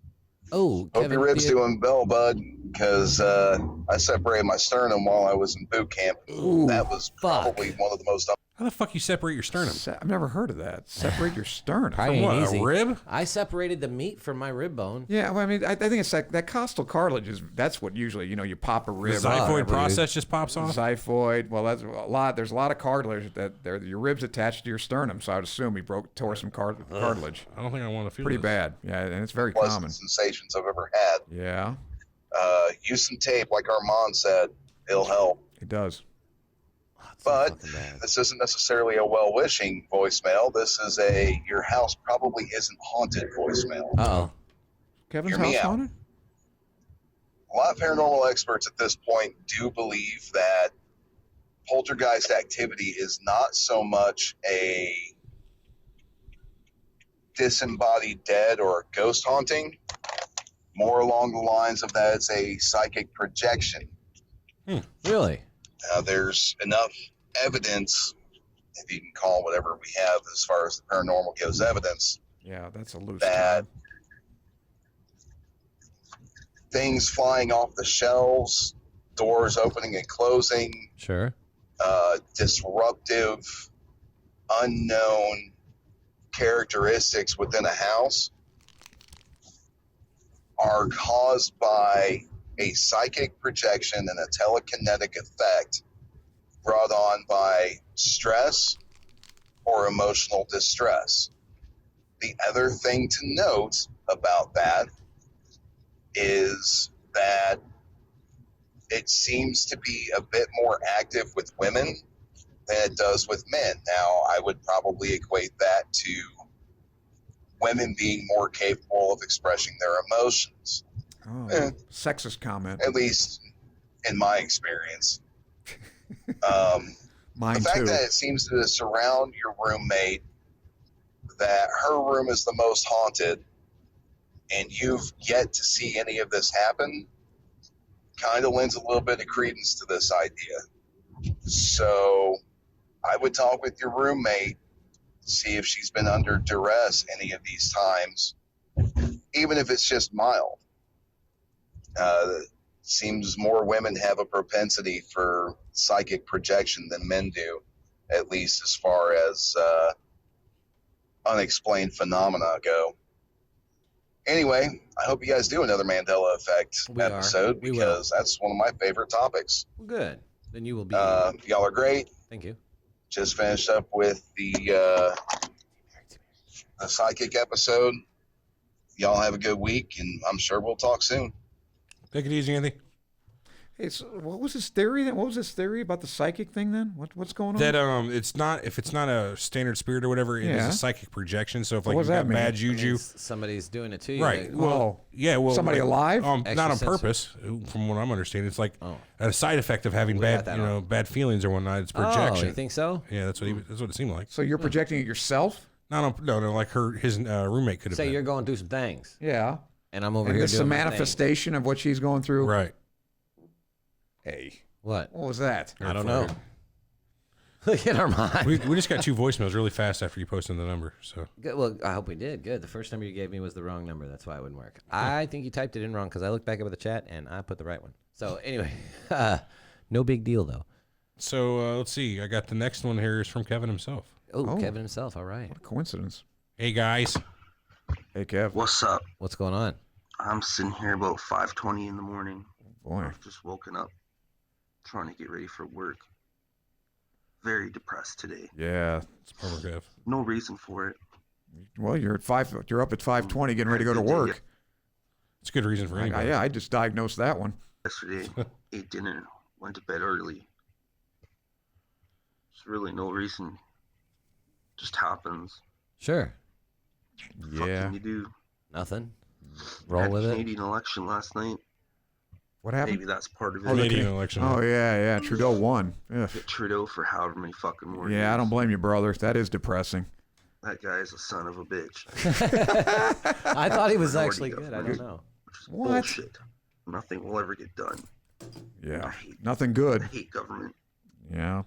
Oh, Hope Kevin. your ribs doing well, bud, because I separated my sternum while I was in boot camp. Ooh, That was fuck. probably one of the most How the fuck you separate your sternum? I've never heard of that. Separate your sternum. Probably From what, ain't easy. a rib? I separated the meat from my rib bone. Yeah, well, I mean, I think it's like that costal cartilage that's what usually, you pop a The rib. xiphoid process just pops off? Xiphoid. Well, there's a lot of cartilage your ribs attached to your sternum, so I would assume he tore some cartilage. I don't think I want to feel Pretty this. bad. Yeah, and it's very Pleasant common. sensations I've ever had. Yeah, Use some tape, like Armand said. It'll help. it does. But this isn't necessarily a well-wishing voicemail. This is a your house probably isn't haunted voicemail. Uh-oh. Kevin's Hear me house out. haunted? A lot of paranormal experts at this point do believe that poltergeist activity is not so much a disembodied dead or a ghost haunting, more along the lines of that it's a psychic projection. Really? There's enough evidence, if you can call whatever we have as far as the paranormal goes, evidence Yeah, that's a loose that term. things flying off the shelves, doors opening and closing, Sure. disruptive, unknown characteristics within a house are caused by a psychic projection and a telekinetic effect brought on by stress or emotional distress. The other thing to note about that is that it seems to be a bit more active with women than it does with men. Now, I would probably equate that to women being more capable of expressing their emotions, Oh, sexist comment. at least in my experience. Mine The fact too. that it seems to surround your roommate, that her room is the most haunted, and you've yet to see any of this happen, kind of lends a little bit of credence to this idea. So I would talk with your roommate, see if she's been under duress any of these times, even if it's just mild. Seems more women have a propensity for psychic projection than men do, at least as far as unexplained phenomena go. Anyway, I hope you guys do another Mandela Effect We are. episode We will. because that's one of my favorite topics. Well, good. Then you will be. Y'all are great. Thank you. Just finished up with the psychic episode. Y'all have a good week, and I'm sure we'll talk soon. Take it easy, Andy. Hey, so what was his theory then? What was his theory about the psychic thing then? What's going on? That it's not if it's not a standard spirit or whatever, it is Yeah. a psychic projection. So if What like does you've that got mean? bad juju, Somebody's doing it to you. right? Like, Well, yeah, well, somebody alive? not on Extrasensory. purpose, from what I'm understanding. It's like Oh. a side effect of having We got bad, that bad feelings or whatnot. It's oh, projection. you think so? Yeah, that's what it seemed like. So you're projecting it yourself? No, like his roommate could have Say been. you're going through some things, Yeah. and I'm over And here this is a doing my thing. manifestation of what she's going through? Right. Hey, What? what was that? I don't know. Look at our mind. We just got 2 voicemails really fast after you posted the number. So Good. Well, I hope we did. Good. The first number you gave me was the wrong number. That's why it wouldn't work. I think you typed it in wrong because I looked back up at the chat and I put the right one. So anyway, no big deal though. So let's see. I got the next one here is from Kevin himself. Oh, Kevin himself. All right. What a coincidence. Hey guys. Hey, Kev. What's up? What's going on? I'm sitting here about 5:20 in the morning. Boy. I've just woken up, trying to get ready for work. Very depressed today. Yeah. It's Palmer Kev. No reason for it. Well, you're up at 5:20 getting ready to go to work. It's a good reason for anybody. Yeah, I just diagnosed that one. Yesterday, ate dinner, went to bed early. There's really no reason. Just happens. Sure. What Yeah. can you do? Nothing. Roll Had with the it. Canadian election last night. What happened? Maybe that's part of it. Canadian election. Oh, yeah. Trudeau won. Ugh. Get Trudeau for however many fucking more Yeah, I years. don't blame you, brother. That is depressing. That guy is a son of a bitch. I thought he was Minority actually good. I don't government. know. Which is What? bullshit. Nothing will ever get done. Yeah. Nothing good. I hate government. Yeah.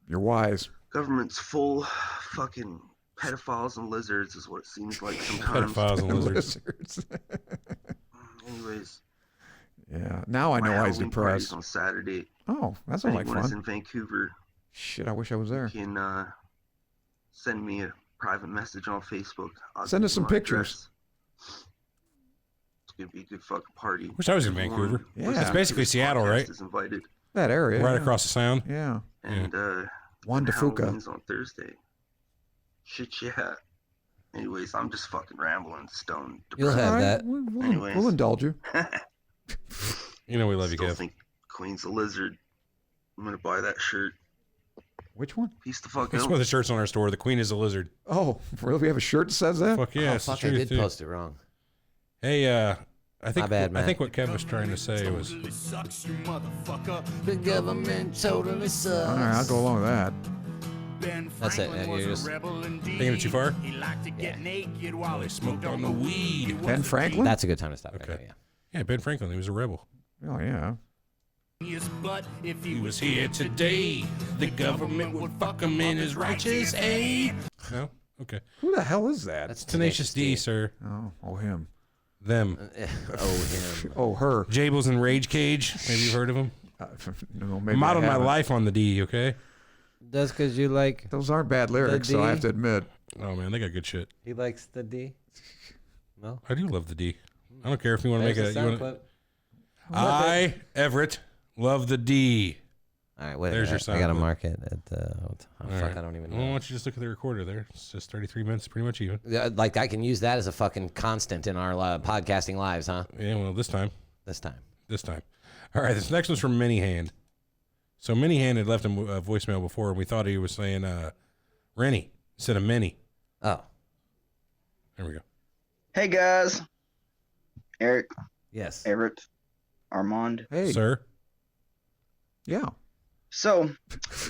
You're wise. Government's full fucking pedophiles and lizards is what it seems like sometimes. Pedophiles and lizards. Lizards. Anyways, Yeah. Now I know why he's Halloween party's depressed. on Saturday. Oh, that If sounds like anyone is fun. in Vancouver, Shit, I wish I was there. you can send me a private message on Facebook. I'll Send give us you some my pictures. address. It's gonna be a good fucking party. Wish I was in Vancouver. It's basically Seattle, right? Is invited. That area. Right yeah. across the sound. Yeah. And Juan de Fuca. Halloween's on Thursday. Shit, yeah. Anyways, I'm just fucking rambling, stoned. You'll have All right, that. We'll indulge you. You know we love you, Still Kev. think Queen's a lizard. I'm gonna buy that shirt. Which one? Peace the fuck It's out. one of the shirts on our store. The Queen is a lizard. Oh, really? We have a shirt that says that? Fuck yeah, Oh, it's the fuck, I truth, did too. post it wrong. Hey, I think My bad, I man. think what Kev was trying to say was The government totally sucks. All right, I'll go along with that. That's it. You're just taking it too far. While they smoked on the weed. Ben Franklin? That's a good time to stop. Okay. Right now, yeah. Yeah, Ben Franklin. He was a rebel. Oh, yeah. If he was here today, the government would fuck him in his righteous aid. No? Okay. Who the hell is that? That's Tenacious D, sir. Oh, him. Them. Oh, him. Oh, her. Jables and Rage Cage. Maybe you've heard of them. No, maybe Modeled I my haven't. life on the D, okay? That's because you like. Those aren't bad lyrics, The so I D. have to admit. Oh, man, they got good shit. He likes the D. No. I do love the D. I don't care if you want to make There's a... the You sound wanna, clip. I, Everett, love the D. All right, wait. There's your I sound gotta clip. mark it at the. Oh, All fuck, right. I don't even Well, know. why don't you just look at the recorder there? It's just 33 minutes, pretty much even. Yeah, like I can use that as a fucking constant in our podcasting lives, huh? Yeah, well, this time. This time. All right, this next one's from Minihand. So Minihand had left him a voicemail before, and we thought he was saying Rennie instead of Minnie. Oh. There we go. Hey guys, Eric, Yes. Everett, Armand. Hey. Sir? Yeah. So,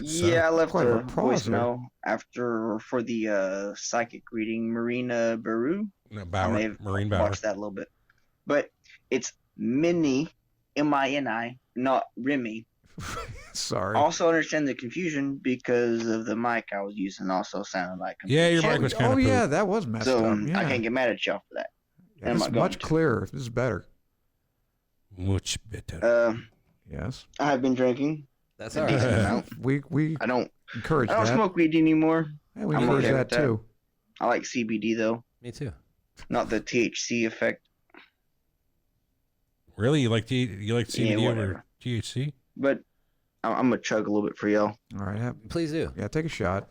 yeah, I left Quite a a pause there. voicemail for the psychic reading, Marina Baru. No, I Bauer. may have Marine Bauer. watched that a little bit, but it's Minnie, M-I-N-I, not Remy. Sorry. Also understand the confusion because of the mic I was using. Also sounded like Yeah, your mic was kind Oh, of yeah, that was messed so up. Yeah. I can't get mad at y'all for that. Yeah, I'm this not is going much to. clearer. This is better. Much better. Yes. I have been drinking. That's a all decent right. amount. We I don't encourage I don't that. smoke weed anymore. Yeah, we I'm encourage okay that with that. too. I like CBD though, Me too. not the THC effect. Really? You like CBD over whatever. THC? But I'm gonna chug a little bit for y'all. All right. Please do. Yeah, take a shot.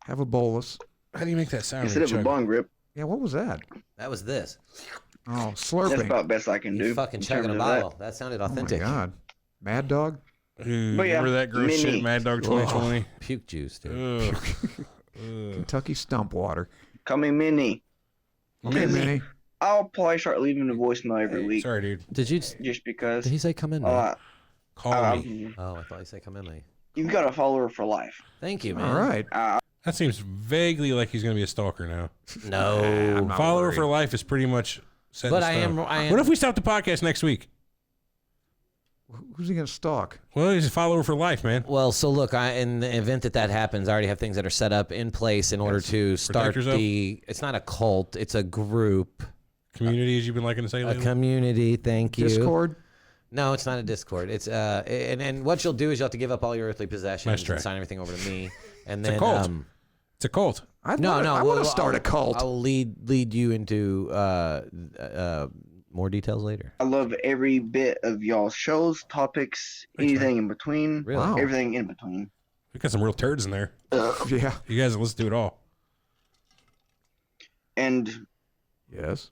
Have a bolus. How do you make that sound? Instead of a bong rip, Yeah, what was that? That was this. Oh, that's slurping. about best I can You do. fucking in chugging a terms of that. bottle. That sounded Oh, my authentic. God. Mad Dog? Ooh, But yeah, remember that gross Mini. shit, Mad Dog 2020? Puke juice, dude. Ugh. Ugh. Kentucky Stump Water. Call me Minnie. Okay, Minnie. I'll probably start leaving a voicemail every week Sorry, dude. Did you? just because. Did he say come in? man? Call me. Oh, I thought he said come in. Me. You've got a follower for life. Thank you, man. All right. That seems vaguely like he's going to be a stalker now. No. I'm not Follower worried. for life is pretty much set in But I stone. am. What if we stop the podcast next week? Who's he going to stalk? Well, he's a follower for life, man. Well, so look, in the event that happens, I already have things that are set up in place in order to start yourself. it's not a cult, it's a group, Community, as you've been liking to say a lately. community. Thank you. Discord? No, it's not a Discord. It's and what you'll do is you'll have to give up all your earthly possessions Nice try. and sign everything over to me, and It's then a cult. It's a cult. I want to start a cult. I'll lead you into more details later. I love every bit of y'all's shows, topics, Thanks, anything in between. Really? Wow. Everything in between. We got some real turds in there. Yeah. You guys listen to it all. And Yes.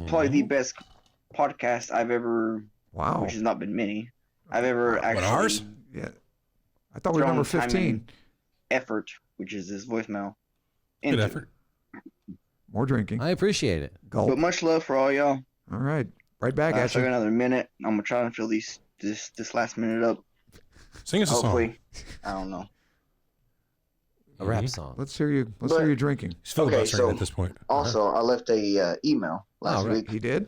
probably the best podcast I've ever, Wow. which has not been many, I've ever actually ours? Yeah. I thought we were thrown number time 15. and effort, which is this voicemail. Good into. effort. More drinking. I appreciate it. Gulp. But much love for all y'all. All right. Right back I at still got you. another minute. I'm gonna try and fill this last minute up. Sing us a song. Hopefully, I don't know. A rap Mhm. song. Let's hear you. Let's But- hear you drinking. He's filibustering so- at this point. Also, I left a email last Oh, right. week He did?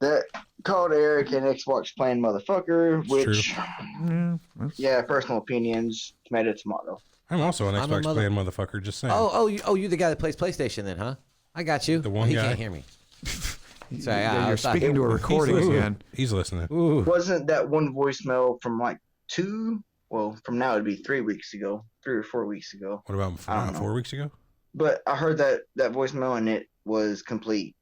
that called Eric an Xbox playing motherfucker, It's which Yeah. that's- yeah, personal opinions, tomato tomato. I'm also an I'm a Xbox mother- playing motherfucker, just saying. You're the guy that plays PlayStation then, huh? I got you. The one he guy? can't hear me. Sorry, Yeah, I you're was talking- speaking to a recording He's- again. He's listening. Ooh. Wasn't that one voicemail from like 2 Well, from now it'd be 3 weeks ago, 3 or 4 weeks ago. What about I don't know. 4 weeks ago? But I heard that voicemail and it was complete.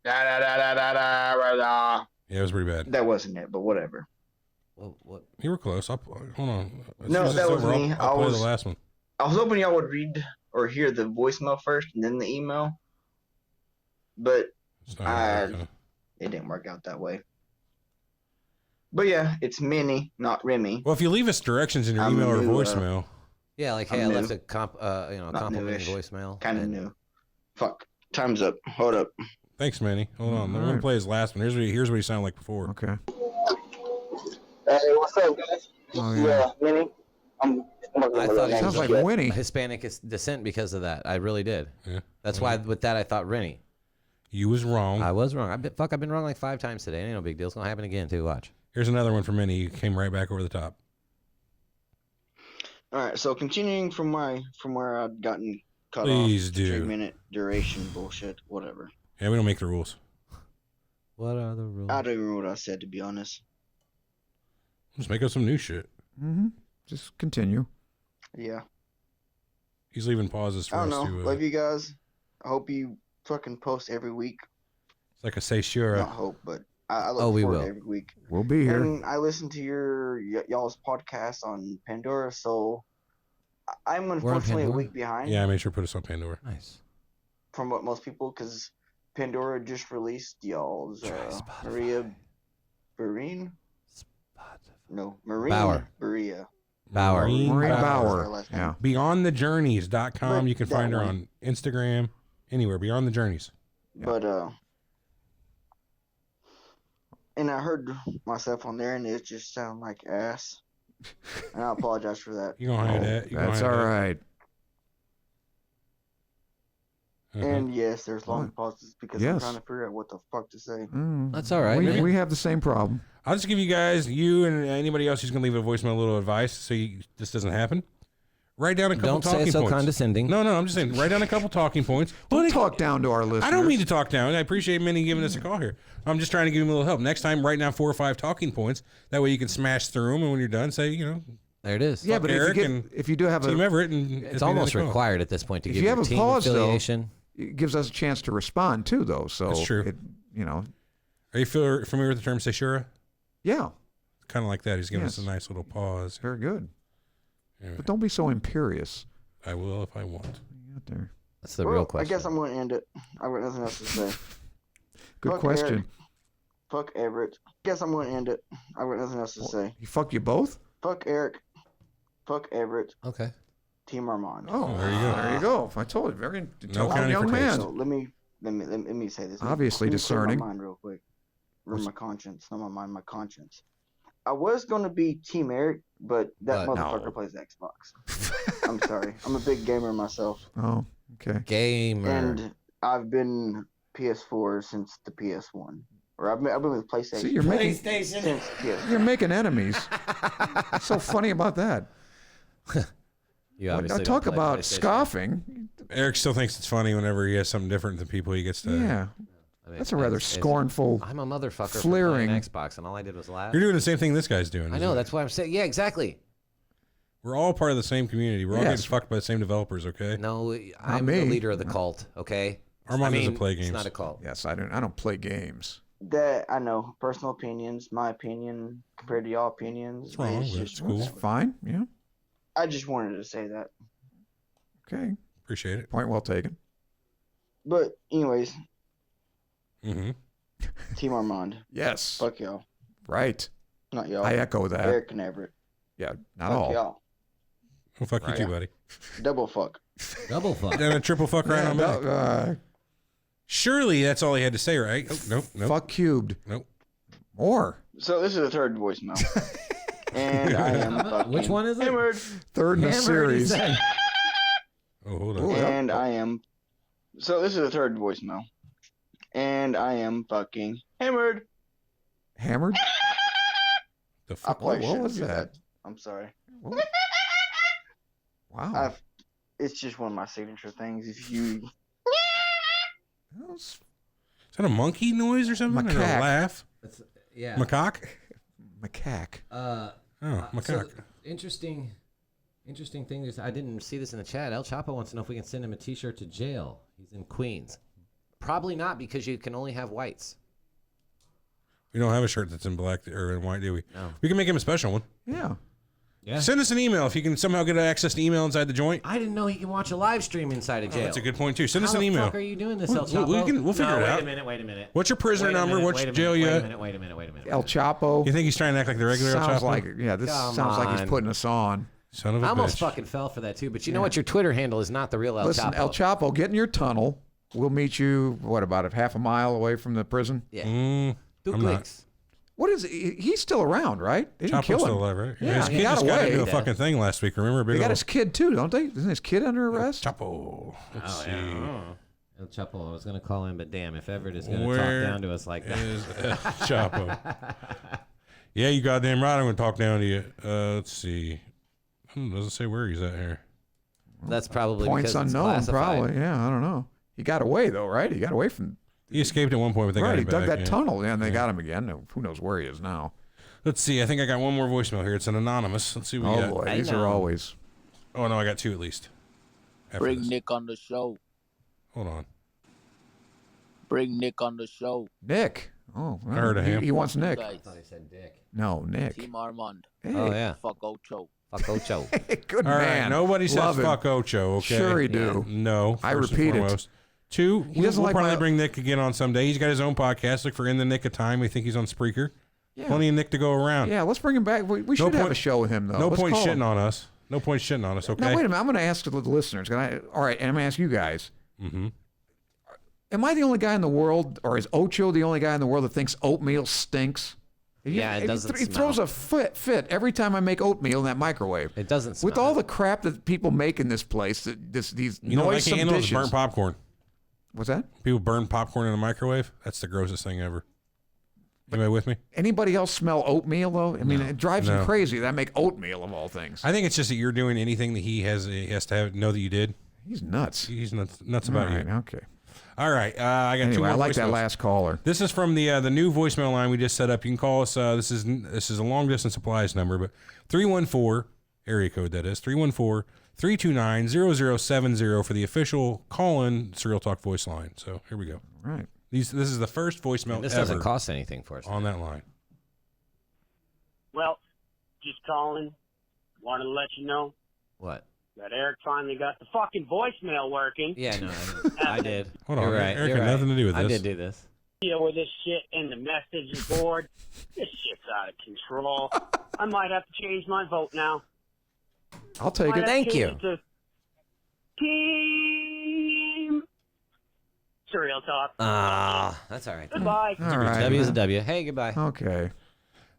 Da, da, da, da, da, da, da, da. Yeah, it was pretty bad. That wasn't it, but whatever. What? You were close. Hold on. As No, soon as that it's was over, me. I'll play the last one. I was hoping y'all would read or hear the voicemail first and then the email. But it didn't work out that way. But yeah, it's Minnie, not Remy. Well, if you leave us directions in your email or voicemail. Yeah, like, hey, I left a complimenting voicemail. Kind of new. Fuck. Time's up. Hold up. Thanks, Manny. Hold on. Let me play his last one. Here's what he sounded like before. Okay. Hey, what's up, guys? Oh, yeah. Minnie. I thought he Sounds was like Winnie. Hispanic descent because of that. I really did. Yeah. That's why with that I thought Rennie. You was wrong. I was wrong. I've been wrong like 5 times today. Ain't no big deal. It's gonna happen again too. Watch. Here's another one from Minnie. He came right back over the top. All right, so continuing from where I'd gotten cut Please off. do. 3-minute duration bullshit, whatever. Yeah, we don't make the rules. What are the rules? I don't even remember what I said, to be honest. Just make up some new shit. Mm-hmm. Just continue. Yeah. He's leaving pauses for I us don't to. know. Love you guys. I hope you fucking post every week. It's like a say sure. Not hope, but I look we forward will. to every week. We'll be here. And I listen to y'all's podcast on Pandora, so I'm unfortunately a week behind. Yeah, I made sure to put us on Pandora. Nice. From what most people, because Pandora just released y'all's Maria Barine? No, Marine Bauer. Berea. Bauer. Maureen Bauer. Yeah. BeyondTheJourneys.com. You can That find her one. on Instagram, anywhere. Beyond the Journeys. But and I heard myself on there, and it just sounded like ass. And I apologize for that. You gonna hide that? That's all right. And yes, there's long pauses because I'm Yes. trying to figure out what the fuck to say. That's all right. We have the same problem. I'll just give you guys, you and anybody else who's gonna leave a voicemail, a little advice so this doesn't happen. Write down a couple Don't talking say it so points. condescending. No, I'm just saying, write down a couple talking points. Don't talk down to our listeners. I don't mean to talk down. I appreciate Minnie giving us a call here. I'm just trying to give him a little help. Next time, write down 4 or 5 talking points. That way you can smash through them, and when you're done, say, there it is. Yeah, but Eric if you do have Team Everett, and it's almost required at this point to if give you your have a team pause, affiliation. though, it gives us a chance to respond too, though. So That's true. Are you familiar with the term "seshura"? Yeah. Kind of like that. He's giving us a nice little pause. Very good. Anyway. But don't be so imperious. I will if I want. Out there. That's the real I question. guess I'm going to end it. I've got nothing else to say. Good Fuck question. Eric. Fuck Everett. Guess I'm going to end it. I've got nothing else to say. He fucked you both? Fuck Eric. Fuck Everett. Okay. Team Armand. Oh, there you go. There you go. I told you, very intelligent counting young for man. taste. So let me say this. Obviously Let me clear discerning. my mind real quick. Or my conscience. Not my mind, my conscience. I was going to be Team Eric, but that But motherfucker no. plays Xbox. I'm sorry. I'm a big gamer myself. Oh, okay. Gamer. And I've been PS4 since the PS1. Or I've been with PlayStation. See, you're making since PS1. you're making enemies. What's so funny about that? You obviously Talk don't play about PlayStation. scoffing. Eric still thinks it's funny whenever he has something different than people. He gets to. Yeah. I mean, That's a rather it's- scornful. I'm a motherfucker for flaring. playing Xbox, and all I did was laugh. You're doing the same thing this guy's doing. I know. That's why I'm saying. Yeah, exactly. We're all part of the same community. We're all Yes. getting fucked by the same developers. Okay. No, I'm the me. leader of the cult. Okay. Armand doesn't play It's games. not a cult. Yes, I don't play games. That I know. Personal opinions, my opinion compared to y'all opinions. What's wrong? It's That's just, cool. It's fine. Yeah. I just wanted to say that. Okay. Appreciate it. Point well taken. But anyways, Mm-hmm. Team Armand. Yes. Fuck y'all. Right. Not y'all. I echo that. Eric and Everett. Yeah. Not Fuck all. y'all. Well, fuck Right. you too, buddy. Double fuck. Double fuck. Then a triple fuck right Yeah, on no, back. Surely that's all he had to say, right? Oh, nope. Nope. Fuck cubed. Nope. More. So this is the third voicemail. And I am fucking Which one is it? hammered. Third in the Hammered, he series. said. Oh, hold on. Ooh, yeah. And I am. So this is the third voicemail. And I am fucking hammered. Hammered? The I fuck? probably What shouldn't was do that? I'm sorry. What? Wow. It's just one of my signature things. If you That was Is that a monkey noise or something? Or a Macaque. laugh? Yeah. Macaque? macaque. Oh, macaque. Interesting thing is, I didn't see this in the chat. El Chapo wants to know if we can send him a T-shirt to jail. He's in Queens. Probably not, because you can only have whites. We don't have a shirt that's in black or in white, do we? No. We can make him a special one. Yeah. Yeah. Send us an email if you can somehow get access to email inside the joint. I didn't know he can watch a live stream inside of jail. That's a good point too. Send us an How email. the fuck are you doing this, El Chapo? We'll figure it out. Wait a minute. What's your prisoner number? What's jail you at? Wait a minute. El Chapo. You think he's trying to act like the regular El Sounds Chapo? like, yeah, this Come sounds like on. he's putting us on. Son of a I almost bitch. fucking fell for that too, but you know what? Your Twitter handle is not the real El Listen, Chapo. El Chapo, get in your tunnel. We'll meet you, what, about a half a mile away from the prison? Yeah. 2 I'm clicks. What is it? He's still around, right? They didn't Chapo's kill him. still alive, right? Yeah, his he kid got just got away. into a fucking thing last week. Remember? They got his kid too, don't they? Isn't his kid under arrest? Chapo. Let's see. El Chapo, I was going to call him, but damn, if Everett is going to Where talk down to us like that. is El Chapo? Yeah, you goddamn right. I'm going to talk down to you. Let's see. Doesn't say where he's at here. That's probably Points because it's unknown, classified. probably. Yeah, I don't know. He got away though, right? He got away from. He escaped at one point, but they got Right, him he dug back, that yeah. tunnel, and they got him again. Who knows where he is now? Let's see. I think I got one more voicemail here. It's an anonymous. Let's see what we Oh got. boy, these are always. Oh no, I got two at least. After Bring this. Nick on the show. Hold on. Bring Nick on the show. Nick. Oh, I heard of him. He wants Nick. Guys, I thought he said Dick. No, Nick. Team Armand. Hey. Oh, yeah. Fuck Ocho. Fuck Ocho. Good All man. right. Nobody says Love him. fuck Ocho. Okay. Sure he do. No. I first and repeat it. foremost. Two. He doesn't we'll like probably my- bring Nick again on someday. He's got his own podcast. Look for In the Nick of Time. We think he's on Spreaker. Yeah. Plenty of Nick to go around. Yeah, let's bring him back. We should have point- a show with him though. No Let's point call shitting him. on us. No point shitting on us. Okay. Now wait a minute. I'm going to ask the listeners. All right, and I'm going to ask you guys. Mm-hmm. Am I the only guy in the world, or is Ocho the only guy in the world that thinks oatmeal stinks? Yeah, it doesn't He throws smell. a fit every time I make oatmeal in that microwave. It doesn't smell. With all the crap that people make in this place, these You know what I noisome can't handle is dishes. burnt popcorn. What's that? People burn popcorn in the microwave. That's the grossest thing ever. Anybody with me? Anybody else smell oatmeal though? I mean, it drives No. them crazy. That make oatmeal of all things. I think it's just that you're doing anything that he has to know that you did. He's nuts. He's nuts about All right, you. Okay. All right. I got two Anyway, more I like that voicemails. last caller. This is from the new voicemail line we just set up. You can call us. This is a long distance supplies number, but 314 area code that is 314-329-0070 for the official call-in Surreal Talk voice line. So here we go. All right. This is the first voicemail And this ever doesn't cost anything for us. on that line. Well, just calling. Wanted to let you know What? that Eric finally got the fucking voicemail working. Yeah, no, I did. Hold on, You're right. Eric You're had right. nothing to do with I this. did do this. Deal with this shit in the message board. This shit's out of control. I might have to change my vote now. I'll take Might it. have to Thank change you. it to Team Surreal Talk. That's all right. Goodbye. All right. W is a W. Hey, goodbye. Okay.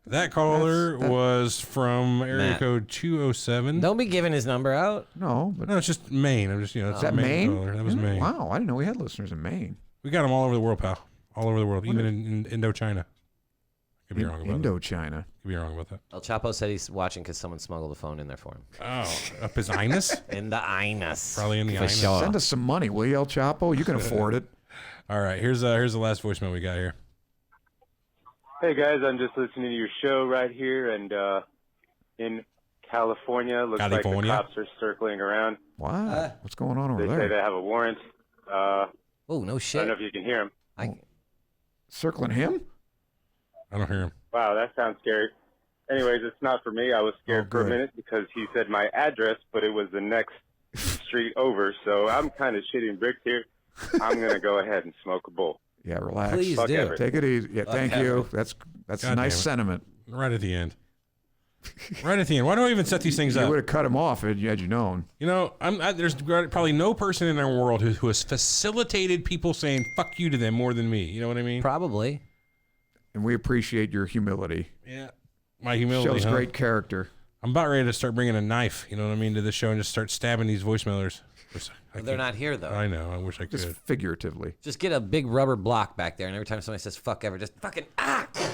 That caller That's- was from area Matt. code 207. Don't be giving his number out. No, but No, it's just Maine. I'm just, it's is that a Maine? caller. That was Yeah. Maine. Wow, I didn't know we had listeners in Maine. We got them all over the world, pal. All over the world, even in Indochina. Could be wrong about that. Indochina. Could be wrong about that. El Chapo said he's watching because someone smuggled a phone in there for him. Oh, up his anus? In the anus. Probably in the For anus. sure. Send us some money, will you, El Chapo? You can afford it. All right, here's the last voicemail we got here. Hey guys, I'm just listening to your show right here, and in California, looks like the California? cops are circling around. Wow. What's going on over They say there? they have a warrant. Oh, no I shit. don't know if you can hear him. Circling him? I don't hear him. Wow, that sounds scary. Anyways, it's not for me. I was scared for a good. minute because he said my address, but it was the next street over. So I'm kind of shitting bricks here. I'm gonna go ahead and smoke a bowl. Yeah, relax. Please Fuck do. Everett. Take it easy. Yeah, Fuck thank you. Everett. That's God a nice damn it. sentiment. Right at the end. Right at the end. Why do I even set these things You up? would have cut him off had you known. You know, there's probably no person in our world who has facilitated people saying "fuck you" to them more than me. You know what I mean? Probably. And we appreciate your humility. Yeah. My humility. Shows huh? great character. I'm about ready to start bringing a knife. You know what I mean to this show and just start stabbing these voicemailers. They're not here, though. I know. I wish I could. Just figuratively. Just get a big rubber block back there, and every time somebody says "fuck ever," just fucking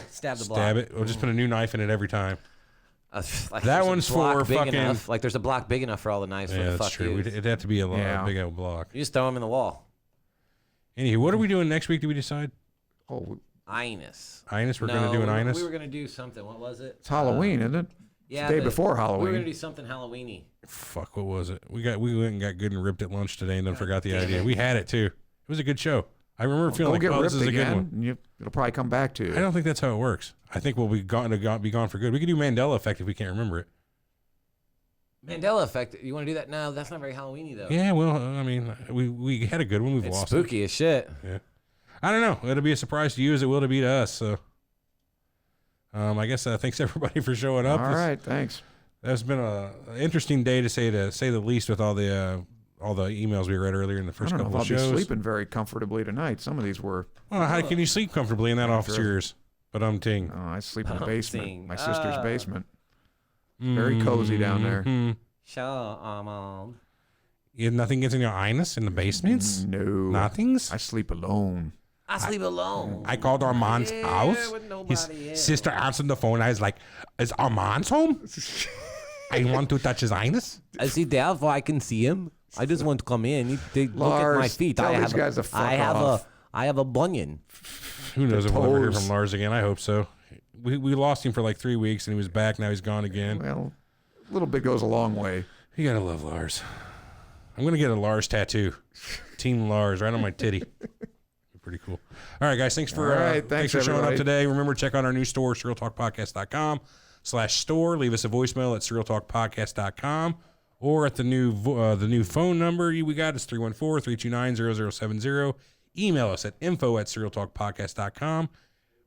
stab the block. Stab it. We'll just put a new knife in it every time. Like That there's a one's block for big fucking- enough. Like there's a block big enough for all the knives for Yeah, the that's fuck true. yous. It'd have to be a Yeah. big old block. You just throw them in the wall. Anywho, what are we doing next week? Did we decide? Oh, Inus. Inus? We're going to do an Inus? We were gonna do something. What was it? it's Halloween, isn't it? Yeah, the day but before We were Halloween. gonna do something Halloweeny. Fuck, what was it? We went and got good and ripped at lunch today, and then forgot the idea. We had it too. It was a good show. I remember feeling like, get oh, this ripped is a good again, one. and it'll probably come back to you. I don't think that's how it works. I think we'll be gone for good. We could do Mandela Effect if we can't remember it. Mandela Effect. You want to do that? No, that's not very Halloweeny though. Yeah, well, I mean, we had a good one. We've It's lost spooky as shit. Yeah. I don't know. It'll be a surprise to you as it will to be to us. So, I guess thanks everybody for showing up. All right, thanks. That's been an interesting day to say the least with all the emails we read earlier in the first I don't know couple if of I'll shows. be sleeping very comfortably tonight. Some of these were. Well, how can you sleep comfortably in that office of yours? But ting. Oh, I sleep in the basement, Ting. my sister's basement. Very cozy down there. Sure, Nothing gets in your anus in the basements? No. Nothings? I sleep alone. I sleep alone. I called Armand's house. with nobody His else. sister answered the phone. I was like, is Armand's home? I want to touch his anus. I see there so I can see him. I just want to come in. Look at my Lars, feet. tell I these have guys to fuck off. I have a bunion. Who knows if we'll ever hear toes. from Lars again? I hope so. We lost him for like 3 weeks, and he was back. Now he's gone again. Well, a little bit goes a long way. You gotta love Lars. I'm gonna get a Lars tattoo. Team Lars right on my titty. Pretty cool. All right, guys. Thanks for All right, thanks for showing up today. Remember, check out our new store, surrealtalkpodcast.com/store. Leave us a voicemail at surrealtalkpodcast.com or at the new phone number we got is 314-329-0070. Email us at info@surrealtalkpodcast.com.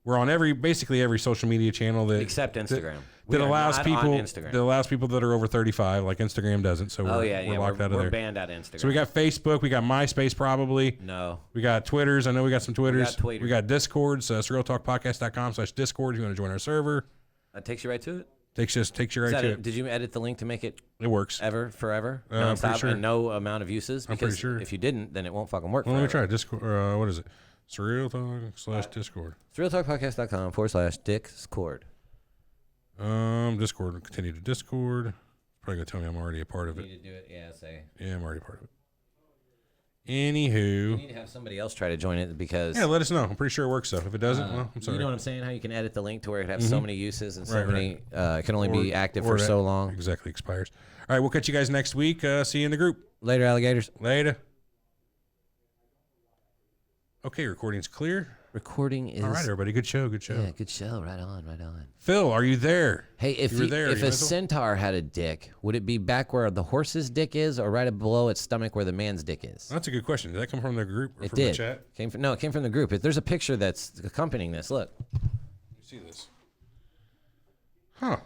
We're on basically every social media channel that Except Instagram. that allows not people on Instagram. that allows people that are over 35, like Instagram doesn't. So we're locked out of we're there. banned out of Instagram. So we got Facebook, we got MySpace probably. No. We got Twitters. I know we got some Twitters. Twitter. We got Discords, surrealtalkpodcast.com/Discord if you want to join our server. That takes you right to it. Takes you right to it. Did you edit the link to make it? It works. Forever? I'm pretty Nonstop sure. and no amount of uses? I'm pretty Because sure. if you didn't, then it won't fucking work Well, let me forever. try Discord. What is it? Surrealtalk/Discord. SurrealTalkPodcast.com/Discord. Discord. Continue to Discord. Probably gonna tell me I'm already a part of You it. need to do it. Yeah, say. Yeah, I'm already a part of it. You Anywho. need to have somebody else try to join it because. Yeah, let us know. I'm pretty sure it works though. If it doesn't, well, I'm sorry. You know what I'm saying? How you can edit the link to where it has so many uses and so Right, many. It can only be active or for so long. Exactly, expires. All right, we'll catch you guys next week. See you in the group. Later, alligators. Later. Okay, recording's clear. Recording is. All right, everybody. Good show. Good show. Yeah, good show. Right on, right on. Phil, are you there? Hey, if You were there, if you a might as well- centaur had a dick, would it be back where the horse's dick is, or right below its stomach where the man's dick is? That's a good question. Did that come from the group or It from did. the chat? It came from the group. There's a picture that's accompanying this. Look. You see this? Huh.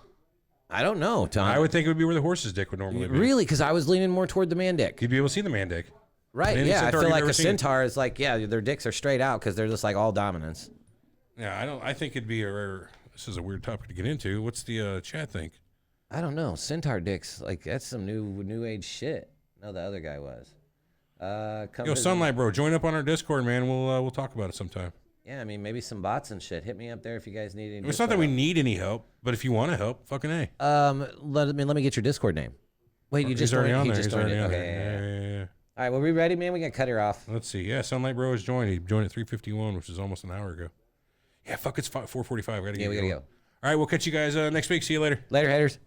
I don't know, Tom. I would think it would be where the horse's dick would normally be. Really? Because I was leaning more toward the man dick. You'd be able to see the man dick. Right, Any yeah. I centaur feel you've like ever a seen. centaur is like, yeah, their dicks are straight out because they're just like all dominance. Yeah, I think it'd be this is a weird topic to get into. What's the chat think? I don't know. Centaur dicks, like that's some new age shit. No, the other guy was. Come Yo, visit- Sunlight Bro, join up on our Discord, man. We'll talk about it sometime. Yeah, I mean maybe some bots and shit. Hit me up there if you guys need any. It's not that we need any help, but if you want to help, fucking A. Let me get your Discord name. Wait, you just He's already joined- on he there. just He's joined already it. on Okay, there. Yeah. All right, well, we ready, man? We got to cut her off. Let's see. Yeah, Sunlight Bro has joined. He joined at 3:51, which is almost an hour ago. Yeah, fuck, it's 4:45. We gotta Yeah, we gotta go. All right, we'll catch you guys next week. See you later. Later, haters.